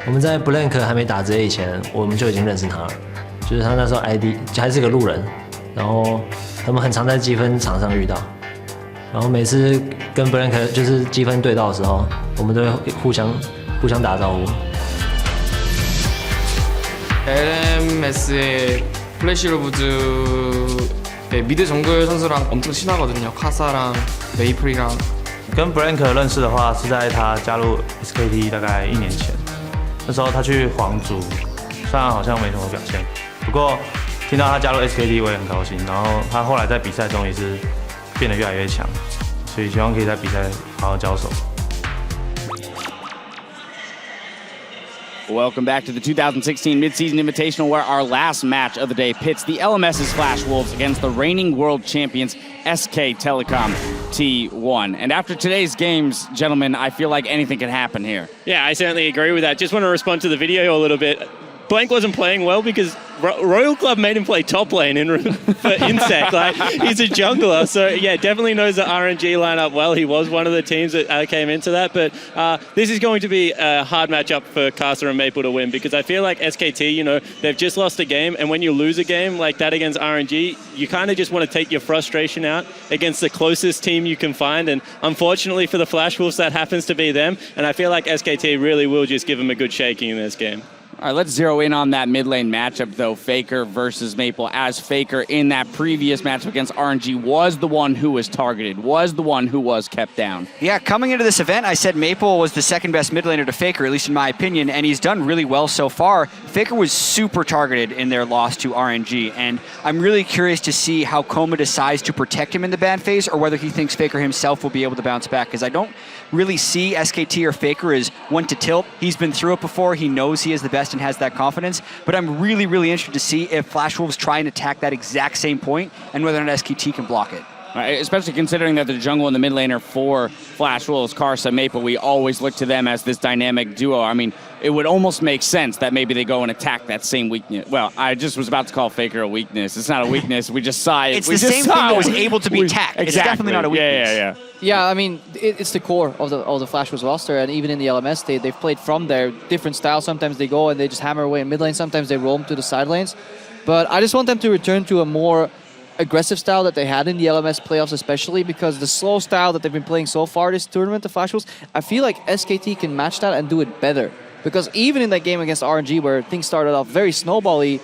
我们在 Blank 还没打职业以前，我们就已经认识他了。就是他那时候 ID 还是个路人，然后他们很常在积分场上遇到，然后每次跟 Blank 就是积分对到的时候，我们都会互相打招呼。LMS의 플래시로브즈 미드 정글 선수랑 엄청 친하거든요. 카사랑 메이플이랑. 跟 Blank 认识的话，是在他加入 SKT 大概1年前。那时候他去皇族，虽然好像没什么表现，不过听到他加入 SKT 我也很高兴。然后他后来在比赛中也是变得越来越强，所以希望可以在比赛好好交手。Welcome back to the 2016 Midseason Invitational, where our last match of the day pits the LMS's Flash Wolves against the reigning world champions SKTelecom T1. And after today's games, gentlemen, I feel like anything can happen here. Yeah, I certainly agree with that. Just want to respond to the video a little bit. Blank wasn't playing well because Royal Club made him play top lane for Insect. Like, he's a jungler, so yeah, definitely knows the RNG lineup well. He was one of the teams that came into that, but this is going to be a hard matchup for Casa and Maple to win because I feel like SKT, you know, they've just lost a game, and when you lose a game like that against RNG, you kind of just want to take your frustration out against the closest team you can find, and unfortunately for the Flash Wolves, that happens to be them, and I feel like SKT really will just give them a good shaking in this game. All right, let's zero in on that mid lane matchup, though. Faker versus Maple, as Faker in that previous matchup against RNG was the one who was targeted, was the one who was kept down. Yeah, coming into this event, I said Maple was the second best mid laner to Faker, at least in my opinion, and he's done really well so far. Faker was super targeted in their loss to RNG, and I'm really curious to see how Koma decides to protect him in the ban phase, or whether he thinks Faker himself will be able to bounce back, because I don't really see SKT or Faker as one to tilt. He's been through it before, he knows he is the best and has that confidence, but I'm really, really interested to see if Flash Wolves try and attack that exact same point and whether or not SKT can block it. Right, especially considering that the jungle and the mid laner for Flash Wolves, Karsa, Maple, we always look to them as this dynamic duo. I mean, it would almost make sense that maybe they go and attack that same weakness. Well, I just was about to call Faker a weakness. It's not a weakness. We just saw it. It's the same thing that was able to be attacked. Exactly. It's definitely not a weakness. Yeah, I mean, it's the core of the Flash Wolves roster, and even in the LMS, they've played from their different styles. Sometimes they go and they just hammer away in mid lane. Sometimes they roam to the side lanes. But I just want them to return to a more aggressive style that they had in the LMS playoffs, especially because the slow style that they've been playing so far this tournament, the Flash Wolves, I feel like SKT can match that and do it better. Because even in that game against RNG, where things started off very snowbally,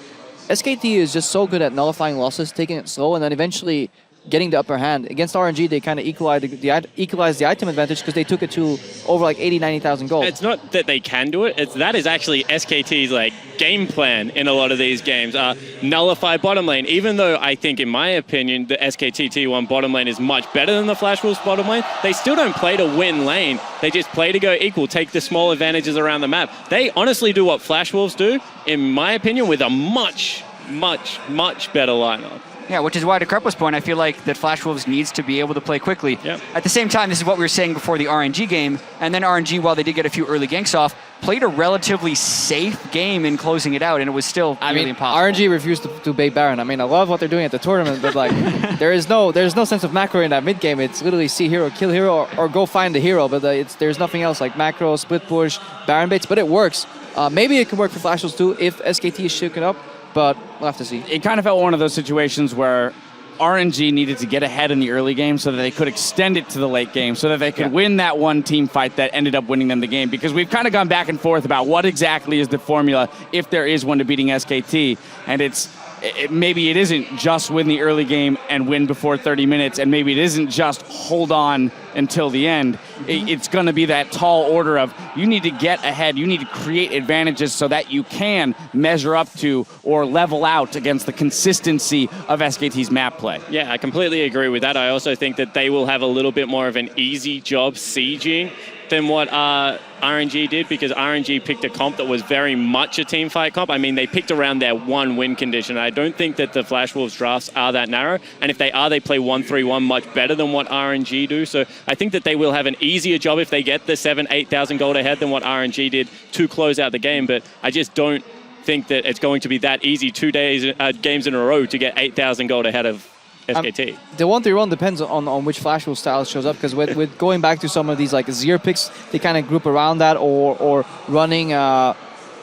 SKT is just so good at nullifying losses, taking it slow, and then eventually getting the upper hand. Against RNG, they kind of equalized the item advantage because they took it to over like 80, 90,000 gold. It's not that they can do it, that is actually SKT's like game plan in a lot of these games. Nullify bottom lane, even though I think, in my opinion, the SKT T1 bottom lane is much better than the Flash Wolves bottom lane. They still don't play to win lane. They just play to go equal, take the small advantages around the map. They honestly do what Flash Wolves do, in my opinion, with a much, much better lineup. Yeah, which is why, to Krepla's point, I feel like that Flash Wolves needs to be able to play quickly. Yep. At the same time, this is what we were saying before the RNG game, and then RNG, while they did get a few early ganks off, played a relatively safe game in closing it out, and it was still really impossible. RNG refused to bait Baron. I mean, I love what they're doing at the tournament, but like, there's no sense of macro in that mid game. It's literally see hero, kill hero, or go find the hero. But there's nothing else like macro, split push, Baron baits. But it works. Maybe it can work for Flash Wolves too if SKT is shaken up. But we'll have to see. It kind of felt one of those situations where RNG needed to get ahead in the early game so that they could extend it to the late game, so that they could win that one team fight that ended up winning them the game. Because we've kind of gone back and forth about what exactly is the formula, if there is one, to beating SKT. And maybe it isn't just win the early game and win before 30 minutes, and maybe it isn't just hold on until the end. It's going to be that tall order of you need to get ahead, you need to create advantages so that you can measure up to or level out against the consistency of SKT's map play. Yeah, I completely agree with that. I also think that they will have a little bit more of an easy job sieging than what RNG did, because RNG picked a comp that was very much a team fight comp. I mean, they picked around their one win condition. I don't think that the Flash Wolves drafts are that narrow, and if they are, they play 1-3-1 much better than what RNG do. So I think that they will have an easier job if they get the 8,000 gold ahead than what RNG did to close out the game, but I just don't think that it's going to be that easy 2 games in a row to get 8,000 gold ahead of SKT. The 1-3-1 depends on which Flash Wolf style shows up, because with going back to some of these like Zir picks, they kind of group around that, or running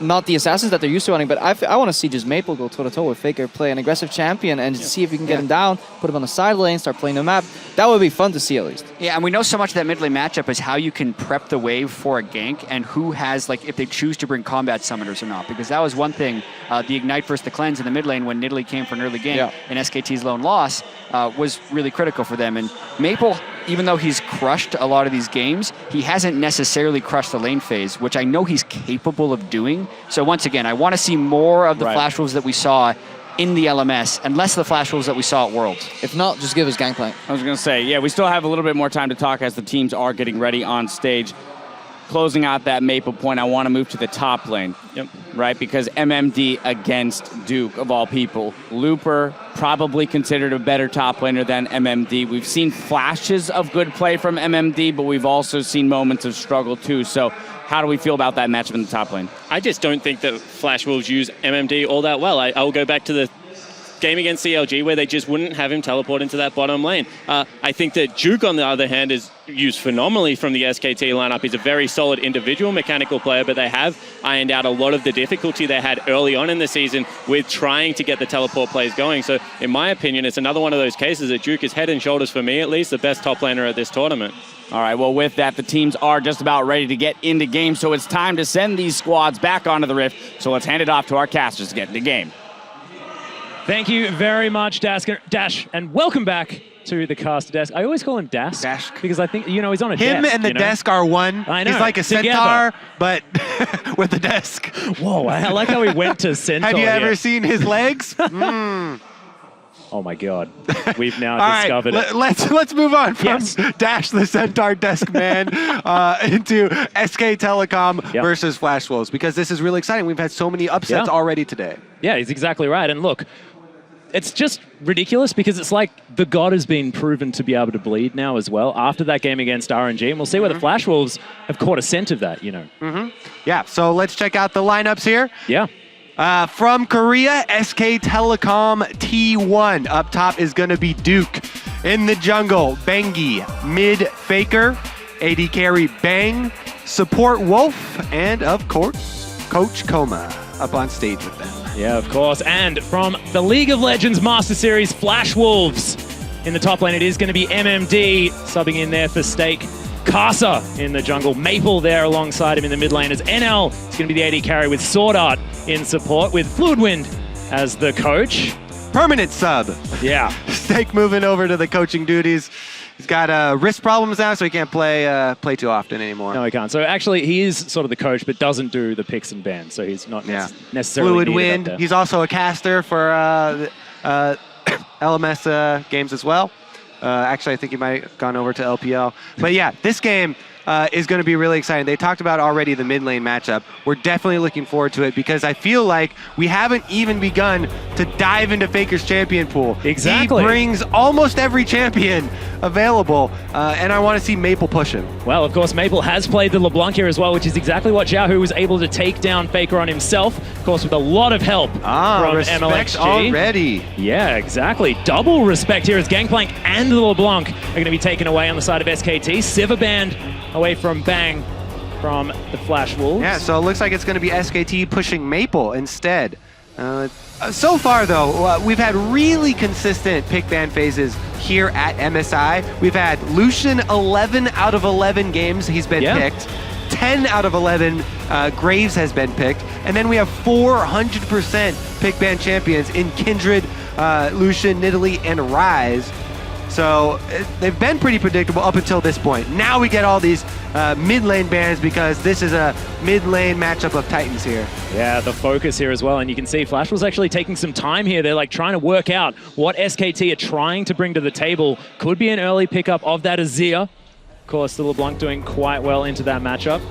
not the assassins that they're used to running, but I want to see just Maple go toe-to-toe with Faker, play an aggressive champion, and see if you can get him down, put him on the side lane, start playing the map. That would be fun to see at least. Yeah, and we know so much of that mid lane matchup is how you can prep the wave for a gank and who has, like, if they choose to bring combat summoners or not. Because that was one thing, the Ignite versus the Cleanse in the mid lane when Nidalee came for an early gank and SKT's lone loss was really critical for them. And Maple, even though he's crushed a lot of these games, he hasn't necessarily crushed the lane phase, which I know he's capable of doing. So once again, I want to see more of the Flash Wolves that we saw in the LMS and less of the Flash Wolves that we saw at Worlds. If not, just give us Gangplank. I was going to say, yeah, we still have a little bit more time to talk as the teams are getting ready on stage. Closing out that Maple point, I want to move to the top lane, right? Because MMD against Duke, of all people. Looper, probably considered a better top laner than MMD. We've seen flashes of good play from MMD, but we've also seen moments of struggle too. So how do we feel about that matchup in the top lane? I just don't think that Flash Wolves use MMD all that well. I will go back to the game against CLG where they just wouldn't have him teleport into that bottom lane. I think that Duke, on the other hand, is used phenomenally from the SKT lineup. He's a very solid individual mechanical player, but they have ironed out a lot of the difficulty they had early on in the season with trying to get the teleport plays going. So in my opinion, it's another one of those cases that Duke is head and shoulders, for me at least, the best top laner at this tournament. All right, well, with that, the teams are just about ready to get into game, so it's time to send these squads back onto the Rift. So let's hand it off to our casters to get into game. Thank you very much, Dash, and welcome back to the caster desk. I always call him Dask. Because I think, you know, he's on a desk. Him and the desk are one. I know. He's like a centaur, but with a desk. Whoa, I like how he went to centaur. Have you ever seen his legs? Oh my God, we've now All discovered right, it. Let's move on from Dash the Centaur Desk Man into SKTelecom versus Flash Wolves, because this is really exciting. We've had so many upsets already today. Yeah, he's exactly right. And look, it's just ridiculous because it's like the God has been proven to be able to bleed now as well after that game against RNG. And we'll see where the Flash Wolves have caught a scent of that, you know. Yeah, so let's check out the lineups here. Yeah. From Korea, SKTelecom T1. Up top is going to be Duke. In the jungle, Bengi. Mid, Faker. AD carry, Bang. Support, Wolf. And, of course, Coach Koma up on stage with them. Yeah, of course. And from the League of Legends Master Series, Flash Wolves. In the top lane, it is going to be MMD subbing in there for Stake. Kasa in the jungle. Maple there alongside him in the mid lane as NL is going to be the AD carry with Sword Art in support with Fluidwind as the coach. Permanent sub. Yeah. Stake moving over to the coaching duties. He's got wrist problems now, so he can't play too often anymore. No, he can't. So actually, he is sort of the coach, but doesn't do the picks and bans. So he's not necessarily Fluid needed Wind. up there. He's also a caster for LMS games as well. Actually, I think he might have gone over to LPL. But yeah, this game is going to be really exciting. They talked about already the mid lane matchup. We're definitely looking forward to it because I feel like we haven't even begun to dive into Faker's champion pool. Exactly. He brings almost every champion available, and I want to see Maple push him. Well, of course, Maple has played the LeBlanc here as well, which is exactly what Xiaohu was able to take down Faker on himself. Of course, with a lot of help from MLXG. Already. Yeah, exactly. Double respect here as Gangplank and the LeBlanc are going to be taken away on the side of SKT. Silverband away from Bang from the Flash Wolves. Yeah, so it looks like it's going to be SKT pushing Maple instead. So far, though, we've had really consistent pick ban phases here at MSI. We've had Lucian 11 out of 11 games he's been picked. 10 out of 11 Graves has been picked. And then we have 400% pick ban champions in Kindred, Lucian, Nidalee, and Ryze. So they've been pretty predictable up until this point. Now we get all these mid lane bans because this is a mid lane matchup of Titans here. Yeah, the focus here as well. And you can see Flash was actually taking some time here. They're like trying to work out what SKT are trying to bring to the table. Could be an early pickup of that Azir. Of course, the LeBlanc doing quite well into that matchup.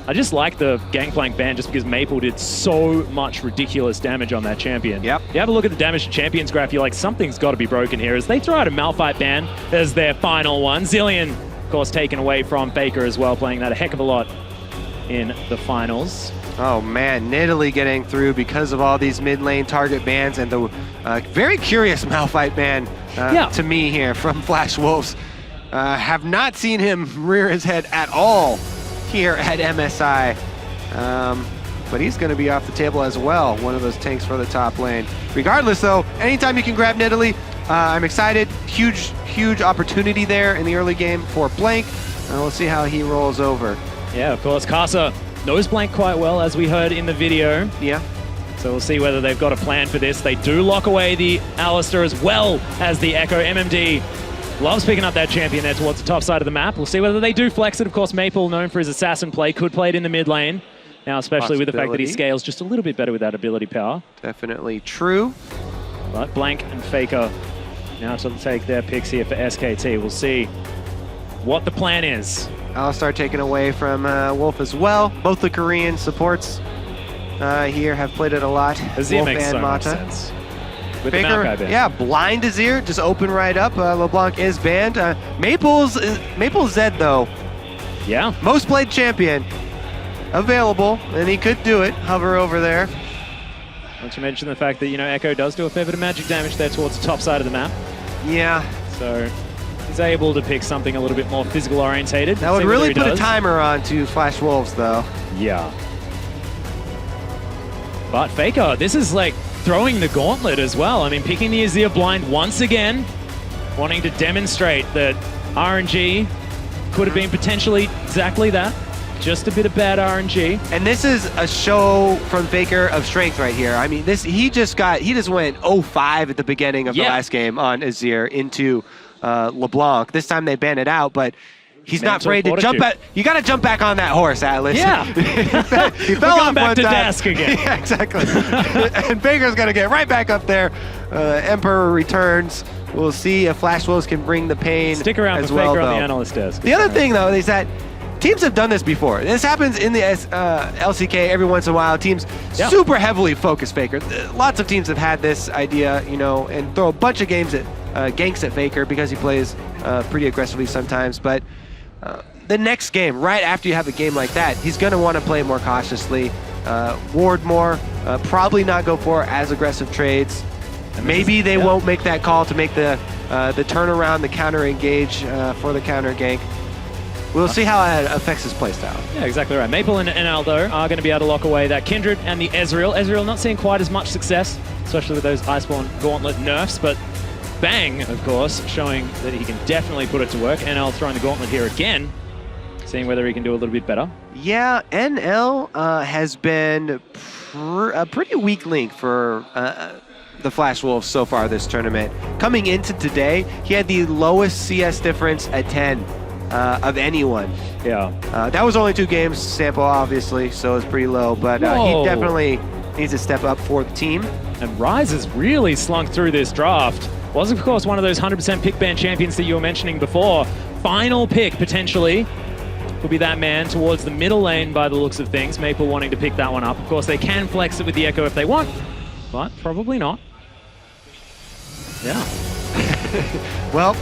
I just like the Gangplank ban just because Maple did so much ridiculous damage on that champion. Yep. You have a look at the damage to champions graph, you're like, something's got to be broken here as they throw out a Malphite ban as their final one. Zillion, of course, taken away from Faker as well, playing that a heck of a lot in the finals. Oh man, Nidalee getting through because of all these mid lane target bans and the very curious Malphite ban to me here from Flash Wolves. Have not seen him rear his head at all here at MSI. but he's going to be off the table as well, one of those tanks for the top lane. Regardless, though, anytime you can grab Nidalee, I'm excited. Huge opportunity there in the early game for Blank. We'll see how he rolls over. Yeah, of course, Casa knows Blank quite well, as we heard in the video. Yeah. So we'll see whether they've got a plan for this. They do lock away the Alistar as well as the Echo. MMD loves picking up that champion there towards the top side of the map. We'll see whether they do flex it. Of course, Maple, known for his assassin play, could play it in the mid lane. Now, especially with the fact that he scales just a little bit better with that ability power. Definitely true. But Blank and Faker now to take their picks here for SKT. We'll see what the plan is. Alistar taken away from Wolf as well. Both the Korean supports here have played it a lot. Azir Wolf makes and so much Mata. sense. With Faker, the Maokai ban. yeah, blind Azir, just open right up. LeBlanc is banned. Maple Zed, though, Yeah. most played champion available, and he could do it. Hover over there. Not to mention the fact that, you know, Echo does do a fair bit of magic damage there towards the top side of the map. Yeah, So he's able to pick something a little bit more physical orientated. that would really put a timer on to Flash Wolves, though. Yeah. But Faker, this is like throwing the gauntlet as well. I mean, picking the Azir blind once again, wanting to demonstrate that RNG could have been potentially exactly that. Just a bit of bad RNG. And this is a show from Faker of strength right here. I mean, he just went 0-5 at the beginning of the last game on Azir into LeBlanc. This time they banned it out, but he's not afraid to jump back. You got to jump back on that horse, Atlas. Yeah. he fell off back one to time. desk again. Yeah, exactly. And Faker's going to get right back up there. Emperor returns. We'll see if Flash Wolves can bring the pain. Stick around as for well, Faker on though. the analyst desk. The other thing, though, is that teams have done this before. This happens in the LCK every once in a while. Teams super heavily focus Faker. Lots of teams have had this idea, you know, and throw a bunch of games at ganks at Faker because he plays pretty aggressively sometimes. But the next game, right after you have a game like that, he's going to want to play more cautiously, ward more, probably not go for as aggressive trades. Maybe they won't make that call to make the turnaround, the counter engage for the counter gank. We'll see how that affects his playstyle. Yeah, exactly right. Maple and Aldo are going to be able to lock away that Kindred and the Ezreal. Ezreal not seeing quite as much success, especially with those Iceborne Gauntlet nerfs, but Bang, of course, showing that he can definitely put it to work. NL throwing the Gauntlet here again, seeing whether he can do a little bit better. Yeah, NL has been a pretty weak link for the Flash Wolves so far this tournament. Coming into today, he had the lowest CS difference at 10 of anyone. Yeah. That was only 2 games sample, obviously, so it's pretty low, but he definitely needs to step up for the team. And Rise has really slunk through this draft. Was, of course, one of those 100% pick ban champions that you were mentioning before. Final pick, potentially, could be that man towards the middle lane by the looks of things. Maple wanting to pick that one up. Of course, they can flex it with the Echo if they want, but probably not. Yeah. Well,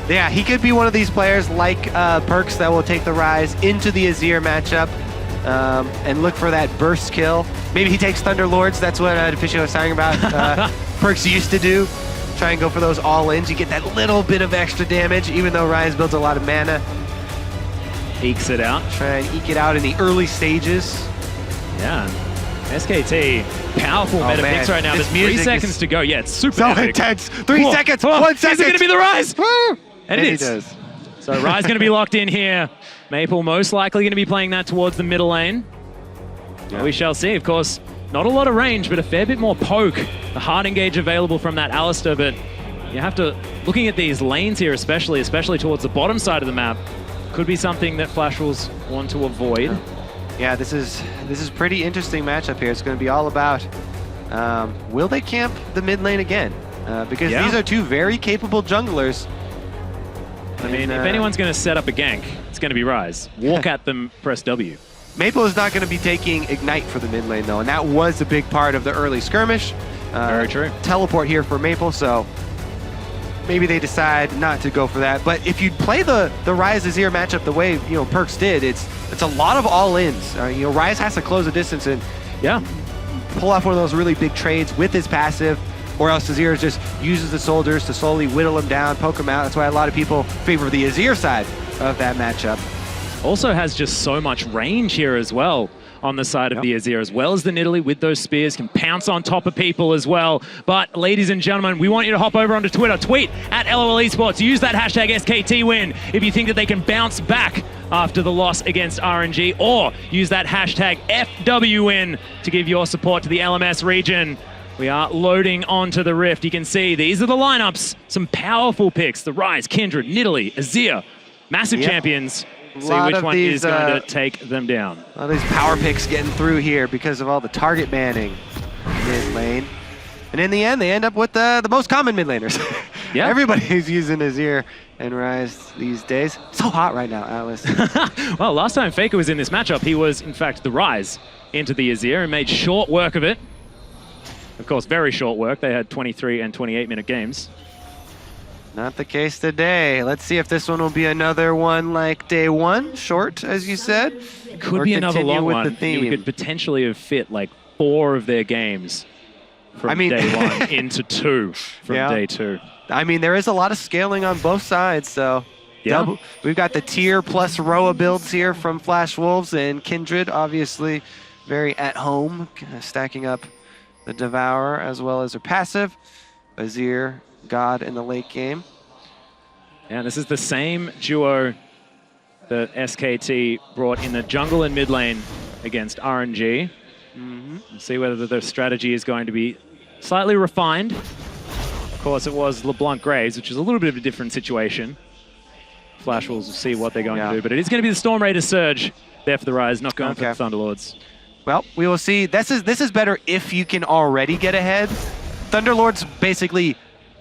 yeah, he could be one of these players like Perks that will take the Rise into the Azir matchup and look for that burst kill. Maybe he takes Thunder Lords. That's what Deficio was talking about. Perks used to do. Try and go for those all-ins. You get that little bit of extra damage, even though Rise builds a lot of mana. Ekes it out. Try and eke it out in the early stages. Yeah. SKT, powerful meta picks right now. This There's 3 music seconds is to go. Yeah, it's super so epic. intense. 3 Whoa. seconds. Whoa. 1 second. Is it going to be the Rise? And it he is. does. So Rise going to be locked in here. Maple most likely going to be playing that towards the middle lane. Yeah. We shall see. Of course, not a lot of range, but a fair bit more poke. The hard engage available from that Alistar, but you have to, looking at these lanes here especially towards the bottom side of the map, could be something that Flash will want to avoid. Yeah, this is pretty interesting matchup here. It's going to be all about will they camp the mid lane again? Because these are 2 very capable junglers. I mean, if anyone's going to set up a gank, it's going to be Rise. Walk at them, press W. Maple is not going to be taking Ignite for the mid lane, though, and that was a big part of the early skirmish. Very true. Teleport here for Maple, so maybe they decide not to go for that. But if you play the Rise Azir matchup the way Perks did, it's a lot of all-ins. Rise has to close the distance and pull off one of those really big trades with his passive, or else Azir just uses the soldiers to slowly whittle him down, poke him out. That's why a lot of people favor the Azir side of that matchup. Also has just so much range here as well. on the side of the Azir, as well as the Nidalee with those spears, can pounce on top of people as well. But ladies and gentlemen, we want you to hop over onto Twitter, tweet at LOL Esports, use that hashtag SKT win if you think that they can bounce back after the loss against RNG, or use that hashtag FWWin to give your support to the LMS region. We are loading onto the Rift. You can see these are the lineups. Some powerful picks. The Ryze, Kindred, Nidalee, Azir. Massive champions. See which one is going to take them down. A lot of these power picks getting through here because of all the target banning mid lane. And in the end, they end up with the most common mid laners. Yeah. Everybody's using Azir and Ryze these days. So hot right now, Atlas. Well, last time Faker was in this matchup, he was, in fact, the Ryze into the Azir and made short work of it. Of course, very short work. They had 23 and 28-minute games. Not the case today. Let's see if this one will be another one like day one, short, as you said. It could be another long one. We We could potentially have fit like 4 of their games from day 1 into 2 from day 2. I mean, there is a lot of scaling on both sides, so we've got the tier plus Roa builds here from Flash Wolves and Kindred, obviously very at home, stacking up the Devourer as well as her passive. Azir, God in the late game. And this is the same duo that SKT brought in the jungle and mid lane against RNG. We'll see whether their strategy is going to be slightly refined. Of course, it was LeBlanc Graves, which is a little bit of a different situation. Flash Wolves will see what they're going to do, but it is going to be the Storm Raider Surge there for the Ryze, not going for the Thunderlords. Well, we will see. This is better if you can already get ahead. Thunderlords basically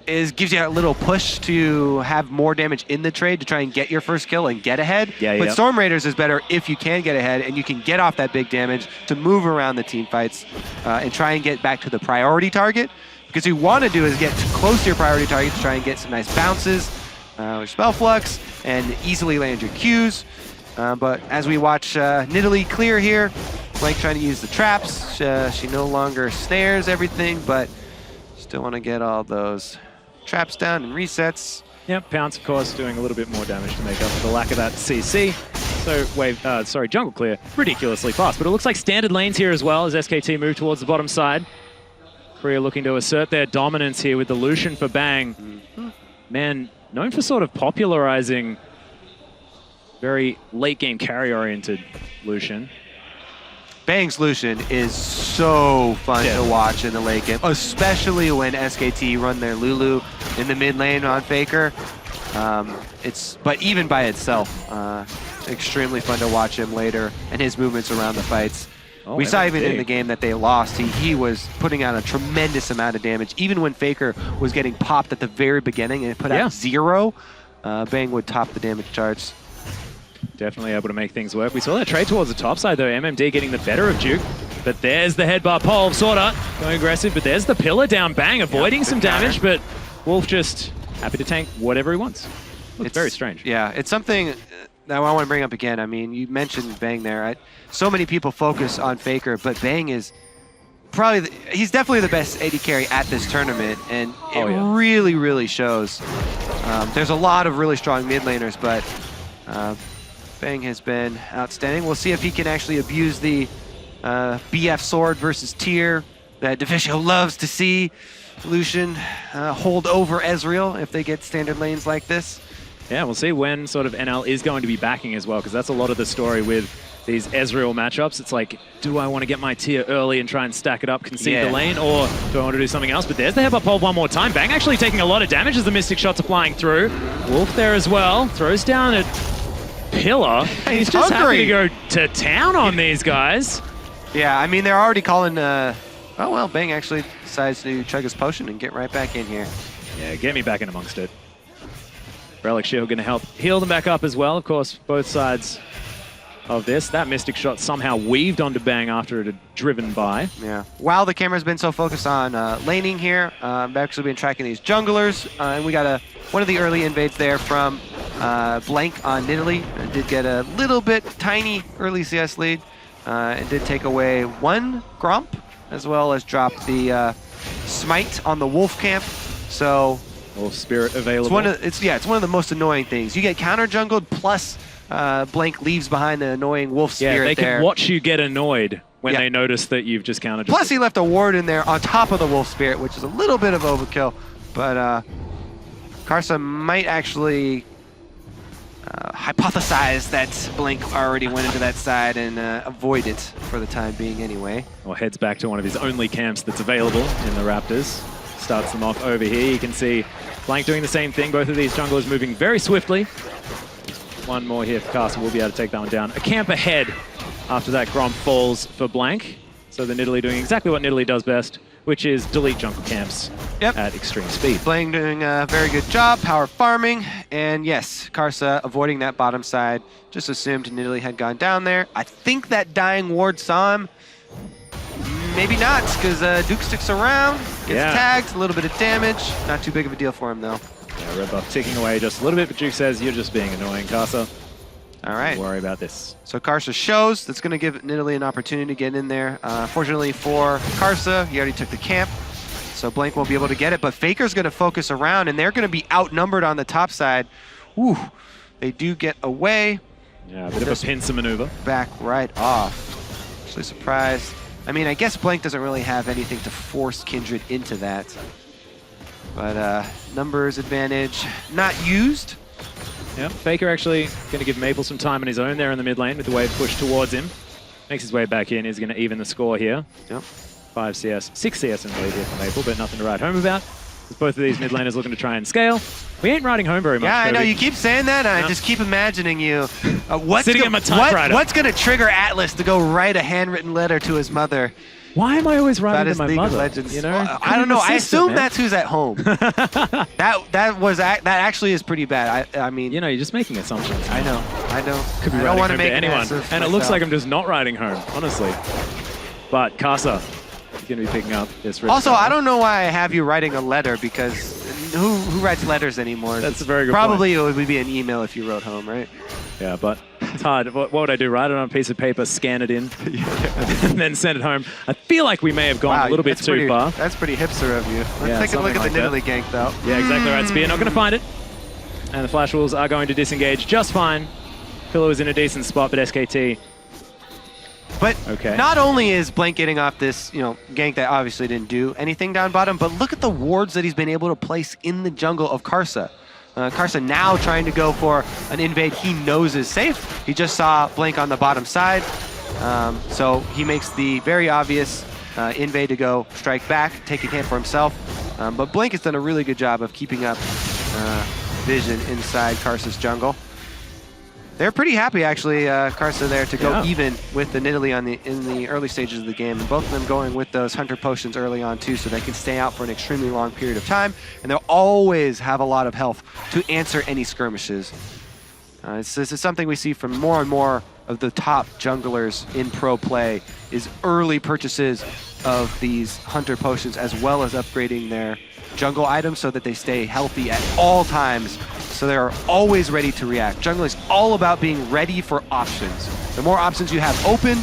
gives you a little push to have more damage in the trade to try and get your first kill and get ahead. But Storm Raiders is better if you can get ahead and you can get off that big damage to move around the team fights and try and get back to the priority target. Because what you want to do is get close to your priority target to try and get some nice bounces or spell flux and easily land your Qs. But as we watch Nidalee clear here, Blank trying to use the traps. She no longer snares everything, but still want to get all those traps down and resets. Yep, Pounce, of course, doing a little bit more damage to make up for the lack of that CC. So jungle clear ridiculously fast, but it looks like standard lanes here as well as SKT move towards the bottom side. Korea looking to assert their dominance here with the Lucian for Bang. Man, known for sort of popularizing very late game carry-oriented Lucian. Bang's Lucian is so fun to watch in the late game, especially when SKT run their Lulu in the mid lane on Faker. But even by itself, extremely fun to watch him later and his movements around the fights. We saw even in the game that they lost, he was putting out a tremendous amount of damage. Even when Faker was getting popped at the very beginning and it put out 0, Bang would top the damage charts. Definitely able to make things work. We saw that trade towards the top side though, MMD getting the better of Duke. But there's the headbutt pole of Sorta going aggressive, but there's the pillar down Bang, avoiding some damage, but Wolf just happy to tank whatever he wants. Looks very strange. Yeah, it's something that I want to bring up again. I mean, you mentioned Bang there. So many people focus on Faker, but Bang is probably, he's definitely the best AD carry at this tournament, and it really, really shows. There's a lot of really strong mid laners, but Bang has been outstanding. We'll see if he can actually abuse the BF sword versus tier that Deficio loves to see. Lucian hold over Ezreal if they get standard lanes like this. Yeah, we'll see when sort of NL is going to be backing as well, because that's a lot of the story with these Ezreal matchups. It's like, do I want to get my tier early and try and stack it up, concede the lane, or do I want to do something else? But there's the headbutt pole one more time. Bang actually taking a lot of damage as the Mystic shots are flying through. Wolf there as well, throws down a pillar. He's just happy to go to town on these guys. Yeah, I mean, they're already calling, oh well, Bang actually decides to chug his potion and get right back in here. Yeah, get me back in amongst it. Relic Shield going to help heal them back up as well. Of course, both sides of this. That Mystic shot somehow weaved onto Bang after it had driven by. Yeah. While the camera's been so focused on laning here, I've actually been tracking these junglers, and we got one of the early invades there from Blank on Nidalee. Did get a little bit tiny early CS lead, and did take away one Gromp, as well as drop the Smite on the Wolf camp. So Wolf Spirit available. It's one of the most annoying things. You get counter jungled plus Blank leaves behind the annoying wolf spirit Yeah, they there. can watch you get annoyed when Yeah. they notice that you've just countered. Plus, he left a ward in there on top of the wolf spirit, which is a little bit of overkill. But Karsa might actually hypothesize that Blink already went into that side and avoid it for the time being anyway. Or heads back to one of his only camps that's available in the Raptors. Starts them off over here. You can see Blank doing the same thing. Both of these junglers moving very swiftly. One more here for Carson. We'll be able to take that one down. A camp ahead after that Grom falls for Blank. So the Nidalee doing exactly what Nidalee does best, which is delete jungle camps at extreme speed. Blank doing a very good job, power farming, and yes, Karsa avoiding that bottom side. Just assumed Nidalee had gone down there. I think that dying ward saw him. Maybe not, because Duke sticks around, gets tagged, a little bit of damage. Not too big of a deal for him, though. Yeah, red buff ticking away just a little bit, but Duke says, you're just being annoying, Karsa. All right. Don't worry about this. So Karsa shows. That's going to give Nidalee an opportunity to get in there. Fortunately for Karsa, he already took the camp, so Blank won't be able to get it. But Faker's going to focus around, and they're going to be outnumbered on the top side. Woo! They do get away. Yeah, a bit of a pincer maneuver. Back right off. Actually surprised. I mean, I guess Blank doesn't really have anything to force Kindred into that. But numbers advantage not used. Yeah, Faker actually going to give Maple some time on his own there in the mid lane with the wave push towards him. Makes his way back in, is going to even the score here. Yep. 5 CS, 6 CS in the lead here for Maple, but nothing to write home about. With both of these mid laners looking to try and scale. We ain't riding home very much. Yeah, I know, Kobe. you keep saying that, and I just keep imagining you. Sitting in my typewriter. What's going to trigger Atlas to go write a handwritten letter to his mother? Why am I always writing About to his my League of mother? Legends. You know? Well, I don't know. I assume that's who's at home. that actually is pretty bad. I mean, you know, you're just making assumptions. I know. Could be I don't want to writing home make to anyone, and it looks like I'm just not riding home, honestly. But Karsa is going to be picking up this. Also, I don't know why I have you writing a letter, because who writes letters anymore? That's a very good Probably it would be an email if you wrote home, right? Yeah, but it's hard. What would I do? Write it on a piece of paper, scan it in, and then send it home. I feel like we may have gone a little bit too far. That's pretty hipster of you. Let's take a look at the Nidalee gank, though. Yeah, exactly right. Spear not going to find it. And the Flash Wolves are going to disengage just fine. Pillow is in a decent spot, but SKT. But not only is Blank getting off this, gank that obviously didn't do anything down bottom, but look at the wards that he's been able to place in the jungle of Karsa. Karsa now trying to go for an invade he knows is safe. He just saw Blank on the bottom side, so he makes the very obvious invade to go strike back, take a camp for himself. But Blank has done a really good job of keeping up vision inside Karsa's jungle. They're pretty happy, actually, Karsa there to go even with the Nidalee in the early stages of the game. And both of them going with those Hunter Potions early on, too, so they can stay out for an extremely long period of time. And they'll always have a lot of health to answer any skirmishes. This is something we see from more and more of the top junglers in pro play, is early purchases of these Hunter Potions, as well as upgrading their jungle items so that they stay healthy at all times, so they're always ready to react. Jungle is all about being ready for options. The more options you have open,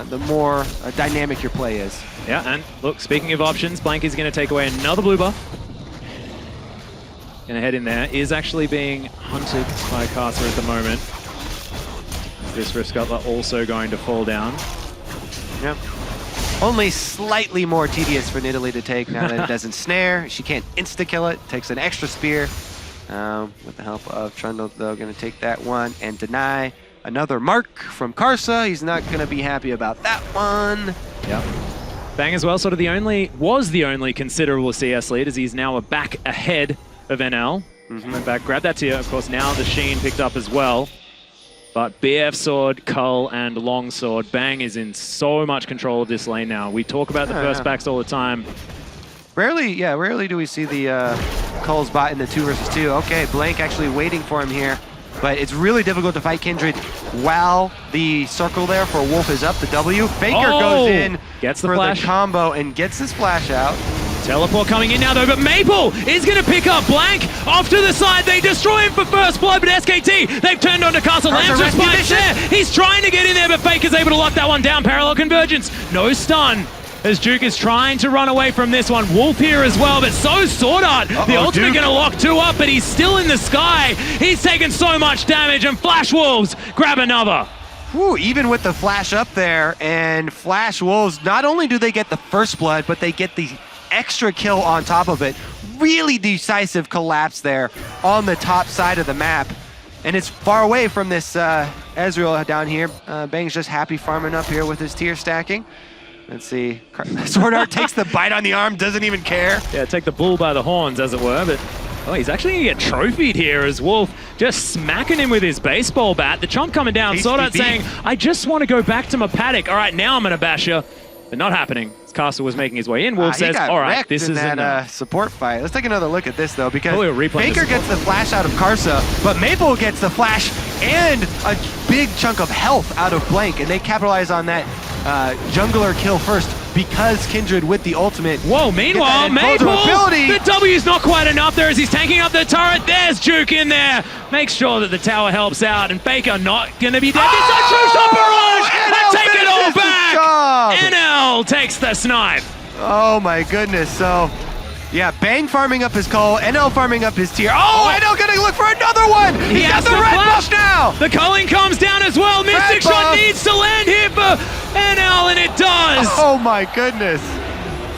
the more dynamic your play is. Yeah, and look, speaking of options, Blank is going to take away another blue buff. Going to head in there. Is actually being hunted by Karsa at the moment. This Rift Scuttler also going to fall down. Yep. Only slightly more tedious for Nidalee to take now that it doesn't snare. She can't insta-kill it. Takes an extra spear. With the help of Trundle, though, going to take that one and deny another mark from Karsa. He's not going to be happy about that one. Yep. Bang as well, sort of was the only considerable CS lead, as he's now back ahead of NL. Went back, grabbed that tier. Of course, now the Sheen picked up as well. But BF Sword, Cull, and Longsword, Bang is in so much control of this lane now. We talk about the first backs all the time. Rarely do we see the Cull's bot in the 2 versus 2. Okay, Blank actually waiting for him here. But it's really difficult to fight Kindred while the circle there for Wolf is up, the W. Faker goes in gets the for flash. the combo and gets his flash out. Teleport coming in now though, but Maple is going to pick up Blank off to the side. They destroy him for first blood, but SKT, they've turned on to Castle. Lamb's spikes there. He's trying to get in there, but Faker's able to lock that one down. Parallel convergence, no stun. as Duke is trying to run away from this one. Wolf here as well, but so Sword Art. The ultimate going to lock 2 up, but he's still in the sky. He's taken so much damage, and Flash Wolves grab another. Whew, even with the flash up there, and Flash Wolves, not only do they get the first blood, but they get the extra kill on top of it. Really decisive collapse there on the top side of the map. And it's far away from this Ezreal down here. Bang's just happy farming up here with his tier stacking. Let's see. Sword Art takes the bite on the arm, doesn't even care. Yeah, take the bull by the horns, as it were, but oh, he's actually going to get trophied here as Wolf just smacking him with his baseball bat. The chomp coming down, Sword Art saying, I just want to go back to my paddock. All right, now I'm going to bash you. But not happening. Castle was making his way in. Wolf says, all right, this is that support fight. Let's take another look at this, though, because Faker gets the flash out of Karsa, but Maple gets the flash and a big chunk of health out of Blank, and they capitalize on that jungler kill first because Kindred with the ultimate. Whoa, meanwhile, Maple, the W's not quite enough there as he's tanking up the turret. There's Juke in there. Makes sure that the tower helps out, and Faker not going to be dead. It's a true shot barrage! And take it all back! NL takes the snipe. Oh my goodness, so yeah, Bang farming up his call, NL farming up his tier. Oh, NL gonna look for another one! He got the red buff now! The culling comes down as well. Mystic Shot needs to land here for NL, and it does! Oh my goodness.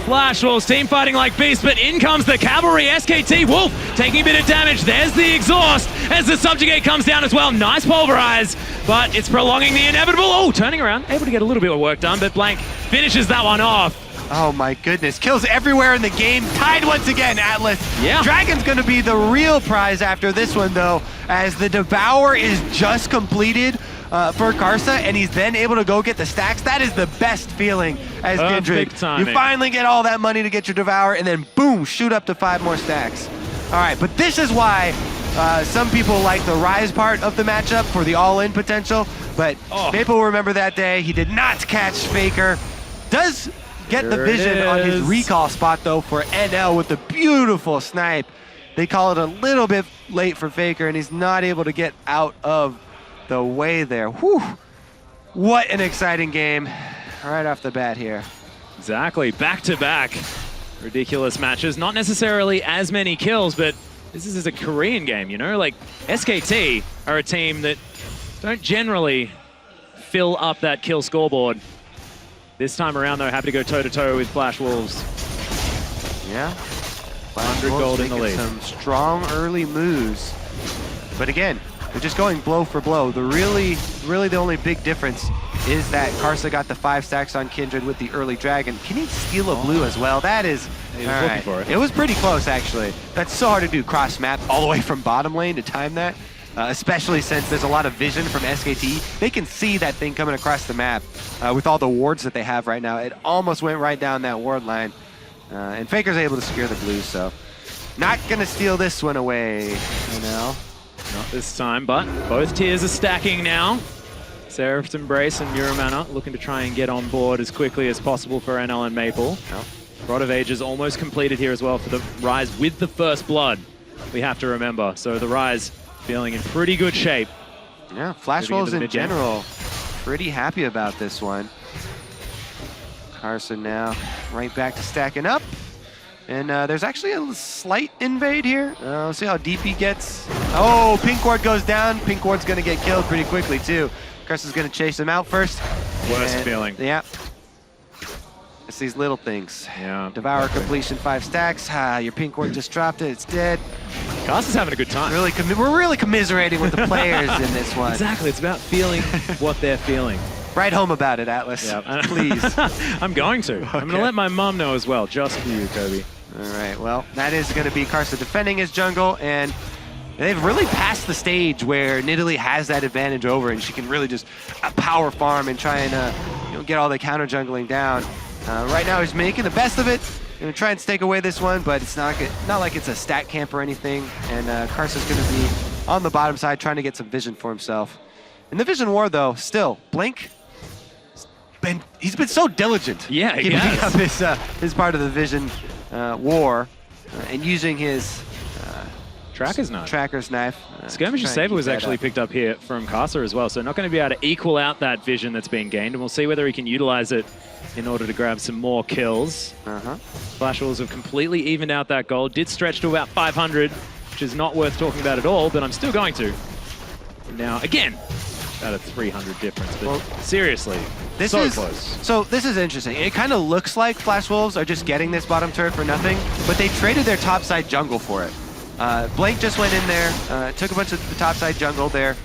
Flash Wolves team fighting like beasts, but in comes the cavalry. SKT Wolf taking a bit of damage. There's the exhaust as the subjugate comes down as well. Nice pulverize, but it's prolonging the inevitable. Oh, turning around, able to get a little bit of work done, but Blank finishes that one off. Oh my goodness, kills everywhere in the game. Tied once again, Atlas. Yeah. Dragon's gonna be the real prize after this one though, as the Devour is just completed for Karsa, and he's then able to go get the stacks. That is the best feeling as Kindred. You finally get all that money to get your Devour, and then boom, shoot up to 5 more stacks. All right, but this is why some people like the Rise part of the matchup for the all-in potential, but Maple will remember that day. He did not catch Faker. Does get the vision on his recall spot though for NL with the beautiful snipe. They call it a little bit late for Faker, and he's not able to get out of the way there. Whew. What an exciting game right off the bat here. Exactly, back-to-back ridiculous matches. Not necessarily as many kills, but this is a Korean game, you know? Like, SKT are a team that don't generally fill up that kill scoreboard. This time around, though, happy to go toe-to-toe with Flash Wolves. Yeah. 100 gold in the lead. Some strong early moves. But again, they're just going blow for blow. Really the only big difference is that Karsa got the 5 stacks on Kindred with the early dragon. Can he steal a blue as well? That is, he was looking for it. It was pretty close, actually. That's so hard to do cross map all the way from bottom lane to time that. Especially since there's a lot of vision from SKT. They can see that thing coming across the map with all the wards that they have right now. It almost went right down that ward line. And Faker's able to secure the blue, so not gonna steal this one away, you know. Not this time, but both tiers are stacking now. Seraph's Embrace and Muramana looking to try and get on board as quickly as possible for NL and Maple. Rod of Ages almost completed here as well for the Rise with the first blood, we have to remember. So the Rise feeling in pretty good shape. Yeah, Flash Wolves in general, pretty happy about this one. Carson now right back to stacking up. And there's actually a slight invade here. Let's see how deep he gets. Oh, Pink Ward goes down. Pink Ward's gonna get killed pretty quickly too. Carson's gonna chase him out first. Worst feeling. Yeah. It's these little things. Yeah. Devour completion 5 stacks. Your Pink Ward just dropped it. It's dead. Carson's having a good time. We're really commiserating with the players in this one. Exactly. It's about feeling what they're feeling. Write home about it, Atlas. Yep. Please. I'm going to. Okay. I'm going to let my mom know as well, just for you, Kobe. All right. Well, that is going to be Karsa defending his jungle, and they've really passed the stage where Nidalee has that advantage over, and she can really just power farm and try and get all the counter jungling down. Right now, he's making the best of it. Gonna try and stake away this one, but it's not like it's a stat camp or anything. And Karsa's gonna be on the bottom side trying to get some vision for himself. In the vision war, though, still Blink. He's been so diligent. Yeah, he giving has. up his part of the vision war and using his Tracker's knife. Tracker's knife. Skirmish's Try and Saber keep was that actually up. picked up here from Casa as well, so not going to be able to equal out that vision that's being gained, and we'll see whether he can utilize it in order to grab some more kills. Flash Wolves have completely evened out that gold. Did stretch to about 500, which is not worth talking about at all, but I'm still going to. Now, again, about a 300 difference, but seriously, so close. So this is interesting. It kind of looks like Flash Wolves are just getting this bottom turret for nothing, but they traded their topside jungle for it. Blank just went in there, took a bunch of the topside jungle there,